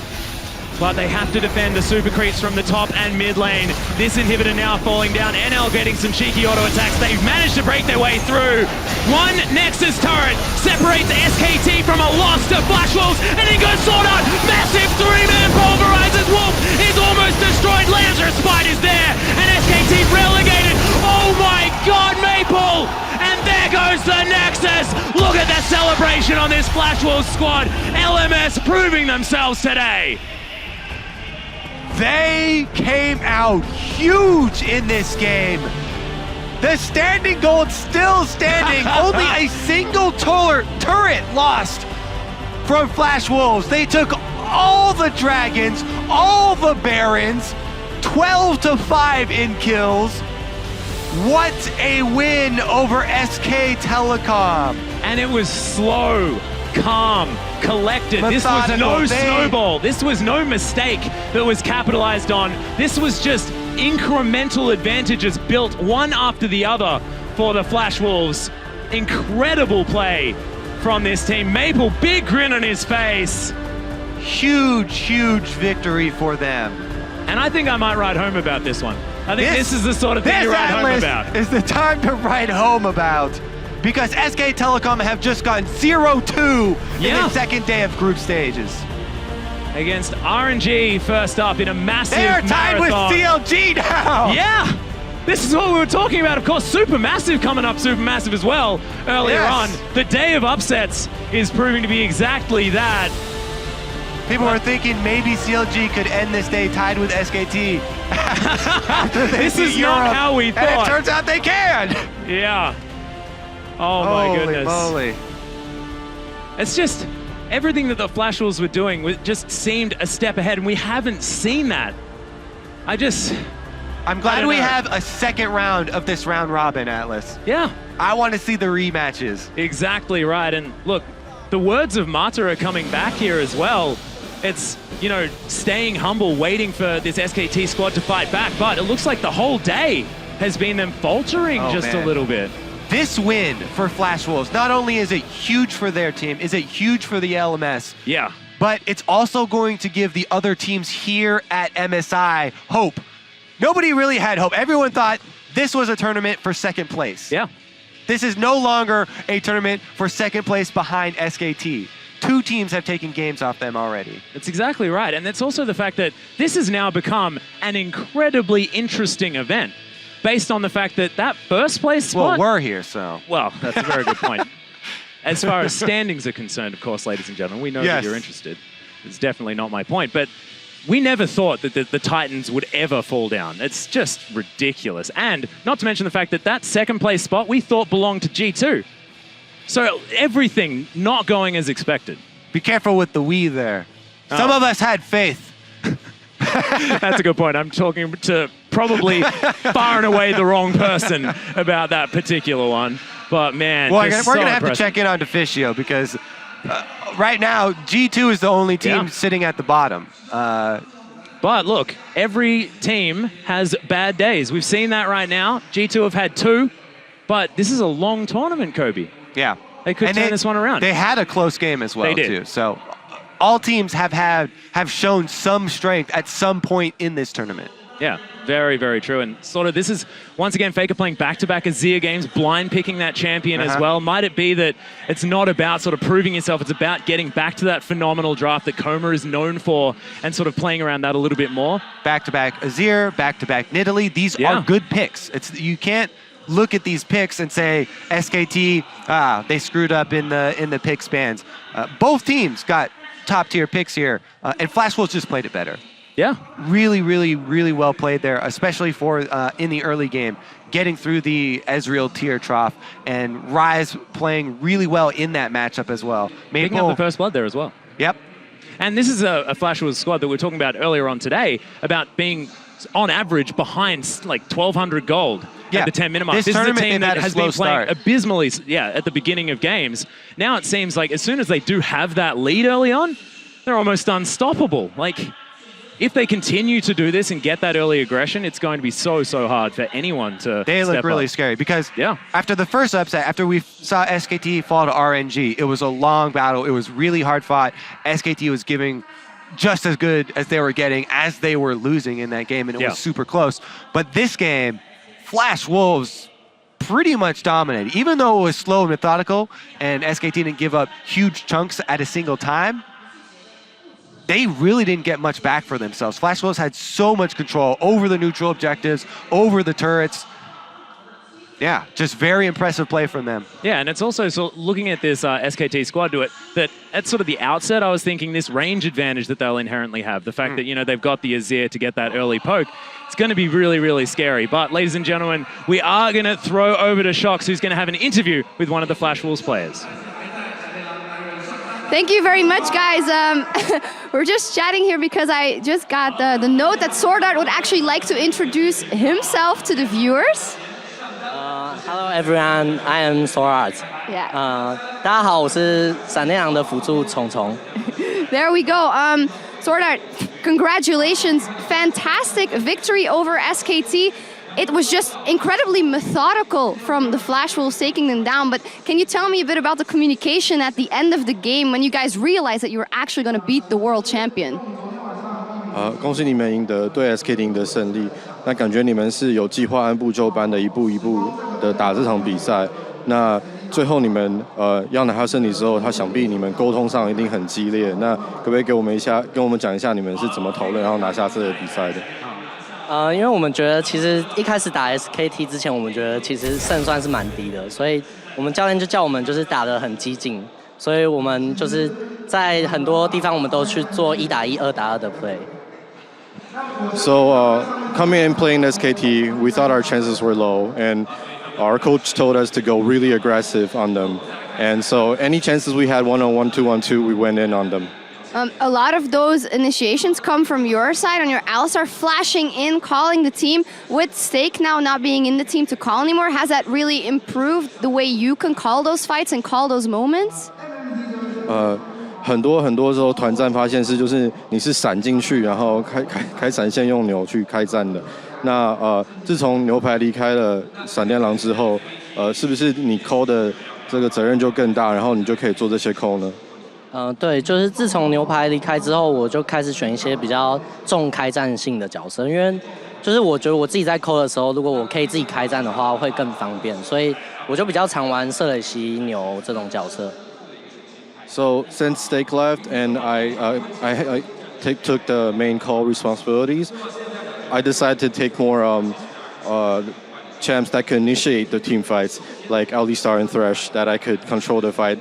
But they have to defend the super creeps from the top and mid lane. This inhibitor now falling down. NL getting some cheeky auto attacks. They've managed to break their way through. One Nexus turret separates SKT from a loss to Flash Wolves, and then goes Sword Art. Massive 3-man pulverizes. Wolf is almost destroyed. Lancer Spite is there, and SKT relegated. Oh my God, Maple! And there goes the Nexus. Look at the celebration on this Flash Wolves squad. LMS proving themselves today. They came out huge in this game. The standing gold still standing. Only a single turret lost from Flash Wolves. They took all the dragons, all the barons, 12-5 in kills. What a win over SKTelecom. And it was slow, calm, collected. This was no snowball. This was no mistake that was capitalized on. This was just incremental advantages built one after the other for the Flash Wolves. Incredible play from this team. Maple, big grin on his face. Huge, huge victory for them. And I think I might write home about this one. I think this is the sort of thing you write home about. This is the time to write home about, because SKTelecom have just gone 0-2 in the second day of group stages. Against RNG first up in a massive They're tied marathon. with CLG now! Yeah! This is what we were talking about. Of course, Supermassive coming up, Supermassive as well, earlier on. The day of upsets is proving to be exactly that. People were thinking maybe CLG could end this day tied with SKT. This is not how we thought. And it turns out they can! Yeah. Oh my goodness. Holy moly. It's just, everything that the Flash Wolves were doing just seemed a step ahead, and we haven't seen that. I'm glad we have a second round of this round robin, Atlas. Yeah. I want to see the rematches. Exactly right. And look, the words of Mata are coming back here as well. It's, you know, staying humble, waiting for this SKT squad to fight back. But it looks like the whole day has been them faltering just a little bit. This win for Flash Wolves, not only is it huge for their team, is it huge for the LMS. Yeah. But it's also going to give the other teams here at MSI hope. Nobody really had hope. Everyone thought this was a tournament for second place. Yeah. This is no longer a tournament for second place behind SKT. Two teams have taken games off them already. That's exactly right. And it's also the fact that this has now become an incredibly interesting event based on the fact that that first place spot... Well, we're here, so... Well, that's a very good point. As far as standings are concerned, of course, ladies and gentlemen, we know that you're interested. It's definitely not my point. But we never thought that the Titans would ever fall down. It's just ridiculous. And not to mention the fact that that second place spot we thought belonged to G2. So everything not going as expected. Be careful with the we there. Some of us had faith. That's a good point. I'm talking to probably far and away the wrong person about that particular one. But man, well, we're going to have to check in on Deficio because right now, G2 is the only team sitting at the bottom. But look, every team has bad days. We've seen that right now. G2 have had 2, but this is a long tournament, Kobe. Yeah. They could turn this one around. They had a close game as well, too. So all teams have shown some strength at some point in this tournament. Yeah, very, very true. And sort of this is, once again, Faker playing back-to-back Azir games, blind picking that champion as well. Might it be that it's not about sort of proving yourself, it's about getting back to that phenomenal draft that Coma is known for and sort of playing around that a little bit more? Back-to-back Azir, back-to-back Nidalee. These are good picks. You can't look at these picks and say SKT, they screwed up in the pick spans. Both teams got top-tier picks here, and Flash Wolves just played it better. Yeah. Really, really, really well played there, especially for in the early game, getting through the Ezreal tier trough, and Ryze playing really well in that matchup as well. Picking up the first blood there as well. Yep. And this is a Flash Wolves squad that we were talking about earlier on today, about being, on average, behind like 1,200 gold at the 10-minute mark. This is a team that has been playing abysmally at the beginning of games. Now it seems like as soon as they do have that lead early on, they're almost unstoppable. Like, if they continue to do this and get that early aggression, it's going to be so, so hard for anyone to They look really up. scary because after the first upset, after we saw SKT fall to RNG, it was a long battle. It was really hard fought. SKT was giving just as good as they were getting as they were losing in that game, and it was super close. But this game, Flash Wolves pretty much dominated. Even though it was slow and methodical and SKT didn't give up huge chunks at a single time, they really didn't get much back for themselves. Flash Wolves had so much control over the neutral objectives, over the turrets. Yeah, just very impressive play from them. Yeah, and it's also looking at this SKT squad to it, that at sort of the outset, I was thinking this range advantage that they'll inherently have. The fact that, you know, they've got the Azir to get that early poke. It's going to be really, really scary. But, ladies and gentlemen, we are going to throw over to Shox, who's going to have an interview with one of the Flash Wolves players. Thank you very much, guys. We're just chatting here because I just got the note that Swordart would actually like to introduce himself to the viewers. Hello everyone, I am Swordart. Yeah. 大家好，我是闪电狼的辅助虫虫。 There we go. Swordart, congratulations. Fantastic victory over SKT. It was just incredibly methodical from the Flash Wolves taking them down, but can you tell me a bit about the communication at the end of the game when you guys realized that you were actually going to beat the world champion? 恭喜你们赢得对 SKT 的胜利。那感觉你们是有计划、按部就班的一步一步的打这场比赛。那最后你们要拿下胜利之后，他想必你们沟通上一定很激烈。那可不可以跟我们讲一下你们是怎么讨论，然后拿下这个比赛的？ 因为我们觉得其实一开始打 SKT 之前，我们觉得其实胜算是蛮低的，所以我们教练就叫我们就是打得很激进，所以我们就是在很多地方我们都去做1打1、2打2的 play。 So coming in playing SKT, we thought our chances were low, and our coach told us to go really aggressive on them. And so any chances we had 1-on-1, 2-on-2, we went in on them. A lot of those initiations come from your side on your Alistar flashing in, calling the team. With Stake now not being in the team to call anymore, has that really improved the way you can call those fights and call those moments? 很多时候团战发现就是你是闪进去，然后开闪现用牛去开战的。那自从牛排离开了闪电狼之后，是不是你call的这个责任就更大，然后你就可以做这些call呢？ 对，就是自从牛排离开之后，我就开始选一些比较重开战性的角色，因为就是我觉得我自己在call的时候，如果我可以自己开战的话，会更方便，所以我就比较常玩瑟雷西牛这种角色。 So since Stake left and I took the main call responsibilities, I decided to take more champs that could initiate the team fights, like Alistar and Thresh, that I could control the fight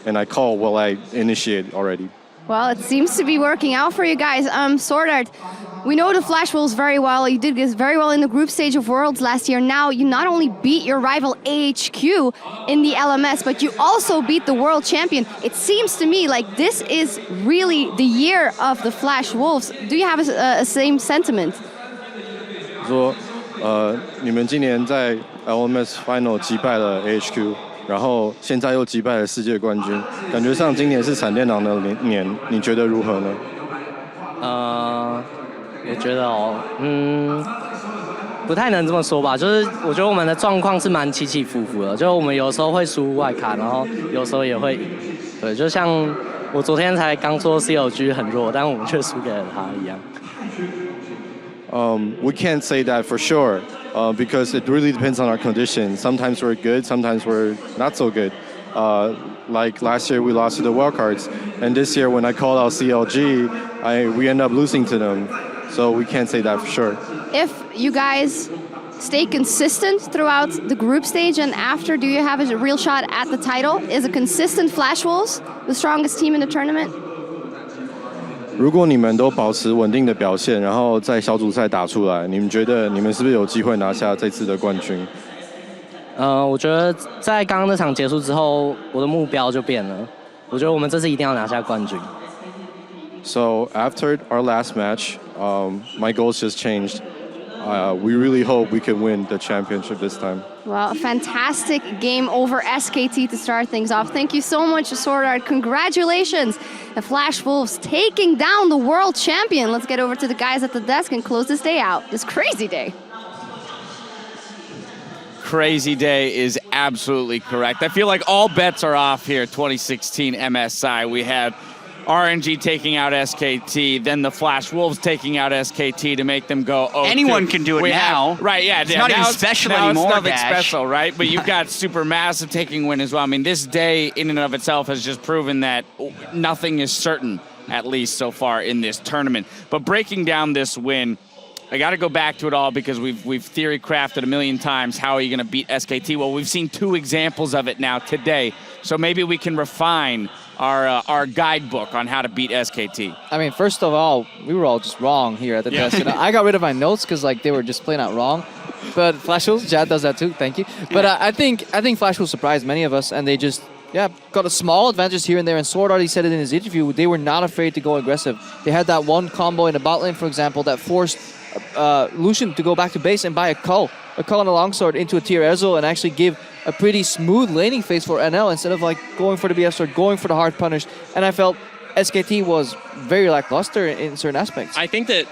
and I call while I initiate already. Well, it seems to be working out for you guys. Swordart, we know the Flash Wolves very well. You did this very well in the group stage of Worlds last year. Now you not only beat your rival AHQ in the LMS, but you also beat the world champion. It seems to me like this is really the year of the Flash Wolves. Do you have a same sentiment? 说你们今年在 LMS Final 击败了 AHQ， 然后现在又击败了世界冠军，感觉上今年是闪电狼的年，你觉得如何呢？我觉得不太能这么说吧，就是我觉得我们的状况是蛮起起伏伏的，就我们有时候会输外卡，然后有时候也会赢。对，就像我昨天才刚说 CLG 很弱，但我们却输给了他一样。We can't say that for sure because it really depends on our conditions. Sometimes we're good, sometimes we're not so good. Like last year we lost to the wildcards, and this year when I called out CLG, we end up losing to them. So we can't say that for sure. If you guys stay consistent throughout the group stage and after, do you have a real shot at the title? Is a consistent Flash Wolves the strongest team in the tournament? 如果你们都保持稳定的表现，然后在小组赛打出来，你们觉得你们是不是有机会拿下这次的冠军？我觉得在刚刚那场结束之后，我的目标就变了。我觉得我们这次一定要拿下冠军。So after our last match, my goals just changed. We really hope we can win the championship this time. Well, a fantastic game over SKT to start things off. Thank you so much, Swordart. Congratulations. The Flash Wolves taking down the world champion. Let's get over to the guys at the desk and close this day out. This crazy day. Crazy day is absolutely correct. I feel like all bets are off here, 2016 MSI. We had RNG taking out SKT, then the Flash Wolves taking out SKT to make them go, oh, anyone can do it now. Right, yeah. It's not even special anymore, It's nothing Dash. special, right? But you've got Supermassive taking win as well. I mean, this day in and of itself has just proven that nothing is certain, at least so far in this tournament. But breaking down this win I got to go back to it all because we've theory crafted a million times. How are you going to beat SKT? Well, we've seen 2 examples of it now today. So maybe we can refine our guidebook on how to beat SKT. I mean, first of all, we were all just wrong here at the test. And I got rid of my notes because like they were just plain out wrong. But Flash Wolves, Jad does that too. Thank you. But I think Flash Wolves surprised many of us, and they just got a small advantage here and there. And Sword already said it in his interview. They were not afraid to go aggressive. They had that one combo in the bot lane, for example, that forced Lucian to go back to base and buy a Cull and a longsword into a tier Ezreal and actually give a pretty smooth laning phase for NL instead of like going for the BF sword, going for the hard punish. And I felt SKT was very lackluster in certain aspects. I think that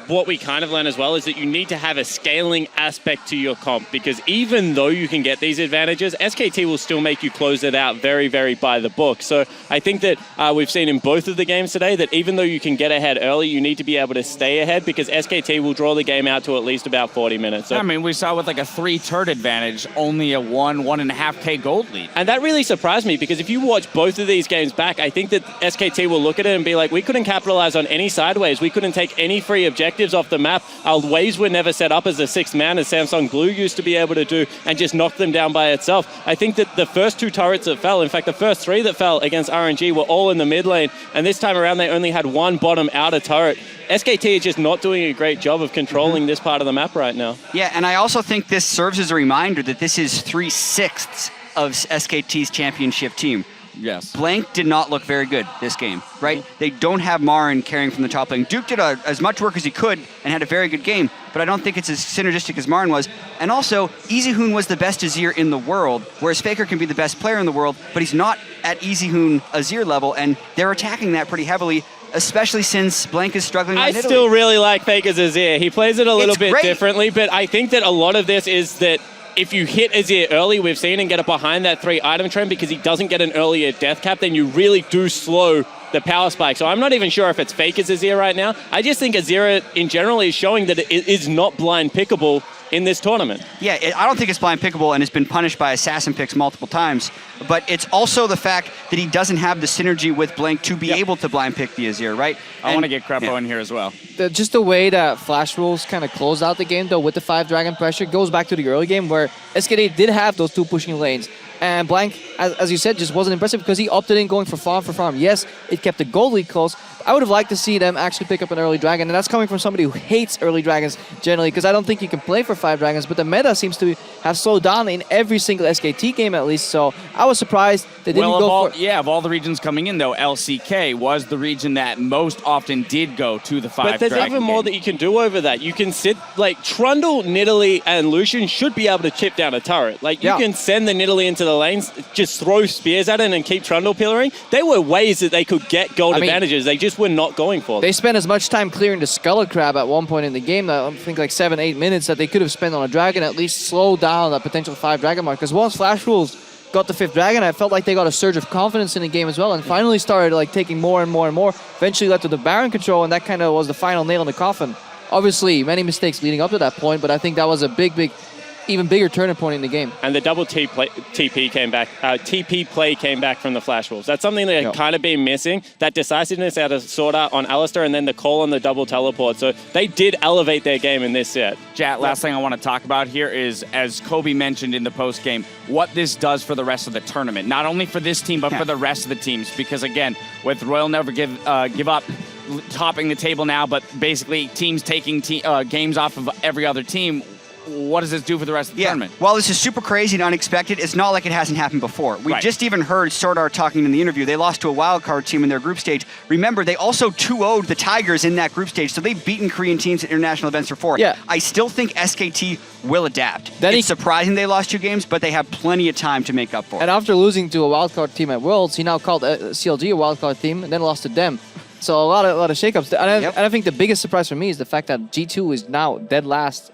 what we kind of learn as well is that you need to have a scaling aspect to your comp, because even though you can get these advantages, SKT will still make you close it out very, very by the book. So I think that we've seen in both of the games today that even though you can get ahead early, you need to be able to stay ahead, because SKT will draw the game out to at least about 40 minutes. So, I mean, we saw with like a 3 turret advantage, only a 1.5K gold lead. And that really surprised me, because if you watch both of these games back, I think that SKT will look at it and be like, we couldn't capitalize on any sideways. We couldn't take any free objectives off the map. Our waves were never set up as a 6th man, as Samsung Blue used to be able to do, and just knock them down by itself. I think that the first 2 turrets that fell, in fact, the first 3 that fell against RNG were all in the mid lane, and this time around they only had 1 bottom outer turret. SKT is just not doing a great job of controlling this part of the map right now. Yeah, and I also think this serves as a reminder that this is 3/6 of SKT's championship team. Yes. Blank did not look very good this game, right? They don't have Marin carrying from the top lane. Duke did as much work as he could and had a very good game, but I don't think it's as synergistic as Marin was. And also, EasyHoon was the best Azir in the world, whereas Faker can be the best player in the world, but he's not at EasyHoon Azir level, and they're attacking that pretty heavily, especially since Blank is struggling in I Italy. still really like Faker's Azir. He plays it a little bit great. differently, but I think that a lot of this is that if you hit Azir early, we've seen, and get it behind that 3 item trend because he doesn't get an earlier death cap, then you really do slow the power spike. So I'm not even sure if it's Faker's Azir right now. I just think Azir in general is showing that it is not blind pickable in this tournament. Yeah, I don't think it's blind pickable and has been punished by assassin picks multiple times, but it's also the fact that he doesn't have the synergy with Blank to be able to blind pick the Azir, right? I want to get Crepo in here as well. Just the way that Flash Wolves kind of closed out the game, though, with the 5 Dragon pressure, goes back to the early game where SKT did have those 2 pushing lanes. And Blank, as you said, just wasn't impressive because he opted in going for farm. Yes, it kept the gold lead close. I would have liked to see them actually pick up an early dragon, and that's coming from somebody who hates early dragons generally, because I don't think you can play for 5 dragons, but the meta seems to have slowed down in every single SKT game at least, so I was surprised they didn't go for... Yeah, of all the regions coming in, though, LCK was the region that most often did go to the 5 dragon. But there's even more that you can do over that. You can sit, like, Trundle, Nidalee, and Lucian should be able to chip down a turret. Like, you can send the Nidalee into the lanes, just throw spears at it and keep Trundle pillaring. There were ways that they could get gold advantages. They just were not going for them. They spent as much time clearing the Skullet Crab at one point in the game, I think like 7-8 minutes, that they could have spent on a dragon, at least slow down that potential 5 dragon mark. Because once Flash Wolves got the 5th dragon, I felt like they got a surge of confidence in the game as well, and finally started like taking more and more and more. Eventually led to the Baron control, and that kind of was the final nail in the coffin. Obviously, many mistakes leading up to that point, but I think that was a big, even bigger turning point in the game. And the double TP came back. TP play came back from the Flash Wolves. That's something that had kind of been missing. That decisiveness out of Sword Art on Alistar, and then the call on the double teleport. So they did elevate their game in this set. Jat, last thing I want to talk about here is, as Kobe mentioned in the post game, what this does for the rest of the tournament. Not only for this team, but for the rest of the teams. Because again, with Royal Never Give Up topping the table now, but basically teams taking games off of every other team, what does this do for the rest of the tournament? While this is super crazy and unexpected, it's not like it hasn't happened before. We just even heard Sword Art talking in the interview. They lost to a wildcard team in their group stage. Remember, they also 2-0'd the Tigers in that group stage, so they've beaten Korean teams at international events before. Yeah. I still think SKT will adapt. It's surprising they lost 2 games, but they have plenty of time to make up for it. And after losing to a wildcard team at Worlds, he now called CLG a wildcard team and then lost to them. So a lot of shakeups. And I think the biggest surprise for me is the fact that G2 is now dead last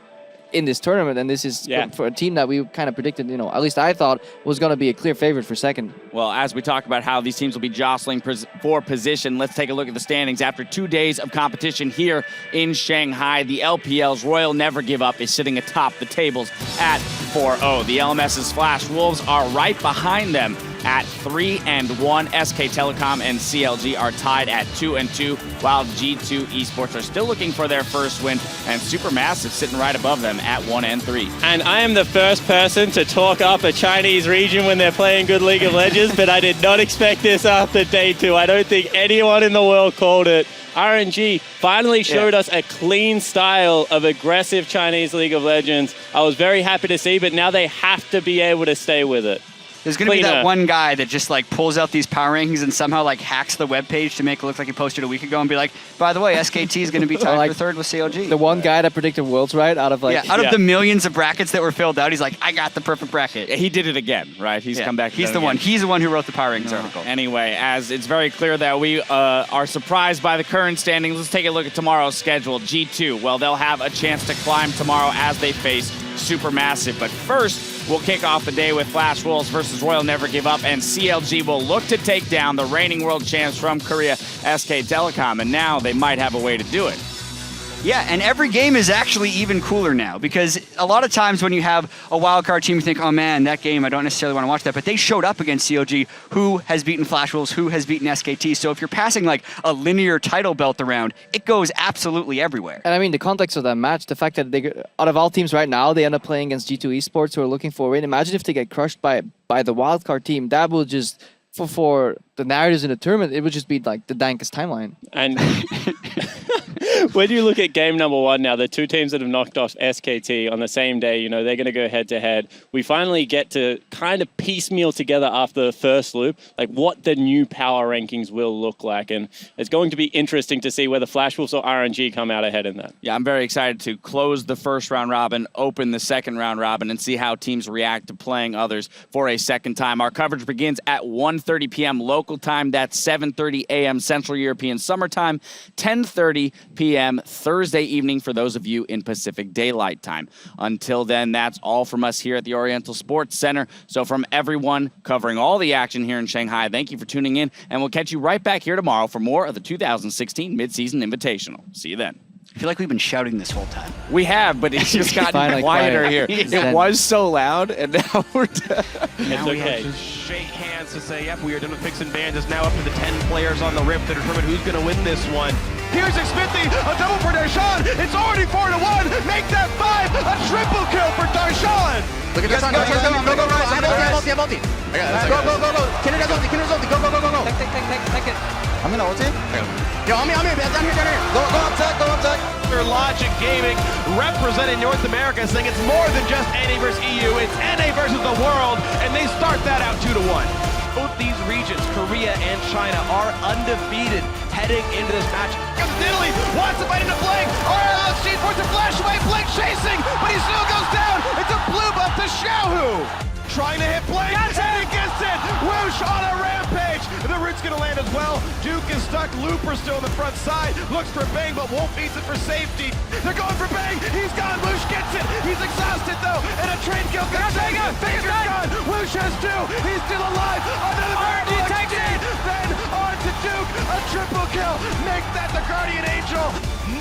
in this tournament, and this is for a team that we kind of predicted, at least I thought was going to be a clear favorite for second. Well, as we talk about how these teams will be jostling for position, let's take a look at the standings. After 2 days of competition here in Shanghai, the LPL's Royal Never Give Up is sitting atop the tables at 4-0. The LMS's Flash Wolves are right behind them at 3-1. SKTelecom and CLG are tied at 2-2, while G2 Esports are still looking for their first win, and Supermassive sitting right above them at 1-3. And I am the first person to talk up a Chinese region when they're playing good League of Legends, but I did not expect this after day 2. I don't think anyone in the world called it. RNG finally showed us a clean style of aggressive Chinese League of Legends. I was very happy to see, but now they have to be able to stay with it. There's going to be that one guy that just like pulls out these power rankings and somehow like hacks the webpage to make it look like he posted a week ago and be like, by the way, SKT is going to be tied for third with CLG. The one guy that predicted Worlds, right? Out of like out of the millions of brackets that were filled out, he's like, I got the perfect bracket. He did it again, right? He's come back. He's the one. He's the one who wrote the power rankings article. Anyway, as it's very clear that we are surprised by the current standings, let's take a look at tomorrow's schedule. G2, well, they'll have a chance to climb tomorrow as they face Supermassive. But first, we'll kick off the day with Flash Wolves versus Royal Never Give Up, and CLG will look to take down the reigning world champs from Korea, SKTelecom, and now they might have a way to do it. Yeah, and every game is actually even cooler now, because a lot of times when you have a wildcard team, you think, oh man, that game, I don't necessarily want to watch that, but they showed up against CLG, who has beaten Flash Wolves, who has beaten SKT, so if you're passing like a linear title belt around, it goes absolutely everywhere. And I mean, the context of that match, the fact that they, out of all teams right now, they end up playing against G2 Esports, who are looking for a win. Imagine if they get crushed by the wildcard team. That will just, for the narratives in the tournament, it would just be like the dankest timeline. And when you look at game number 1 now, the two teams that have knocked off SKT on the same day, you know, they're going to go head to head. We finally get to kind of piecemeal together after the first loop, like what the new power rankings will look like. And it's going to be interesting to see whether Flash Wolves or RNG come out ahead in that. Yeah, I'm very excited to close the first round robin, open the second round robin, and see how teams react to playing others for a second time. Our coverage begins at 1:30 p.m. local time. That's 7:30 a.m. Central European Summer Time, 10:30 p.m. Thursday evening for those of you in Pacific Daylight Time. Until then, that's all from us here at the Oriental Sports Center. So from everyone covering all the action here in Shanghai, thank you for tuning in, and we'll catch you right back here tomorrow for more of the 2016 Midseason Invitational. See you then. I feel like we've been shouting this whole time. We have, but it's just gotten quieter here. It was so loud, and now we're done. It's okay. To shake hands to say, yep, we are done with Picks and Bans. It's now up to the 10 players on the rip to determine who's going to win this one. Here's Xfinity, a double for Darshan. It's already 4-1. Make that 5, a triple kill for Darshan. Look at Darshan, go, Rise. I have multi. Go. Kinder does ulti, go. Take it. I'm gonna ulti. Yo, I'm here, down here. Go up tech. Logic Gaming representing North America, saying it's more than just NA versus EU, it's NA versus the world, and they start that out 2-1. Both these regions, Korea and China, are undefeated heading into this match. Italy wants to fight into Blink. RLSG forces a flash away. Blink chasing, but he still goes down. It's a blue buff to Xiaohu. Trying to hit Blink, and he gets it! Whoosh on a rampage! The root's gonna land as well. Duke is stuck, Looper still on the front side. Looks for Bang, but Wolf eats it for safety. They're going for Bang, he's gone, Whoosh gets it! He's exhausted though, and a train kill comes in. Faker's gone, Whoosh has 2, he's still alive! Another RNG takes it! Then on to Duke, a triple kill! Make that the Guardian Angel!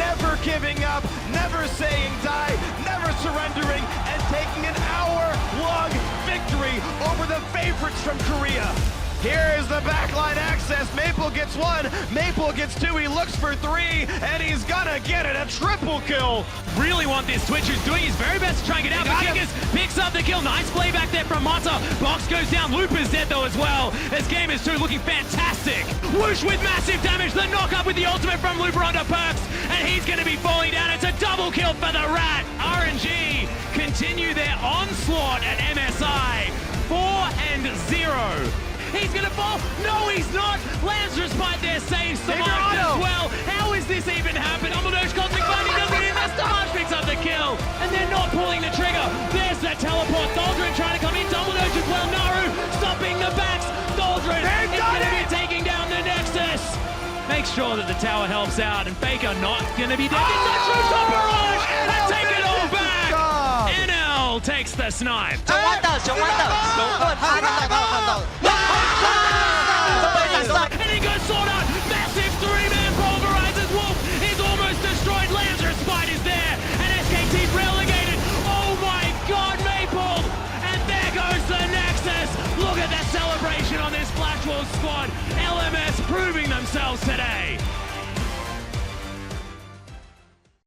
Never giving up, never saying die, never surrendering, and taking an hour-long victory over the favorites from Korea. Here is the backline access. Maple gets 1, Maple gets 2, he looks for 3, and he's gonna get it, a triple kill. Really want this. Twitcher's doing his very best to try and get out, but Kickers picks up the kill. Nice play back there from Mata. Box goes down, Looper's dead though as well. As Gamers 2 looking fantastic. Whoosh with massive damage, the knock up with the ultimate from Looper onto Perks, and he's gonna be falling down. It's a double kill for the Rat. RNG continue their onslaught at MSI, 4-0. He's gonna fall. No, he's not. Lazarus Bite there saves Samaj as well. How is this even happened? Dumbledore Cosmic Binding doesn't hit. Samaj picks up the kill, and they're not pulling the trigger. There's that teleport. Doldrin trying to come in. Dumbledore as well. Naru stopping the backs. Doldrin is gonna be taking down the Nexus. Make sure that the tower helps out, and Faker not gonna be dead. It's that true shot barrage, and take it all back. NL takes the snipe. And he goes sword out. Massive 3-man pulverizes. Wolf is almost destroyed. Lazarus Spite is there, and SKT relegated. Oh my God, Maple! And there goes the Nexus. Look at that celebration squad. LMS proving themselves today.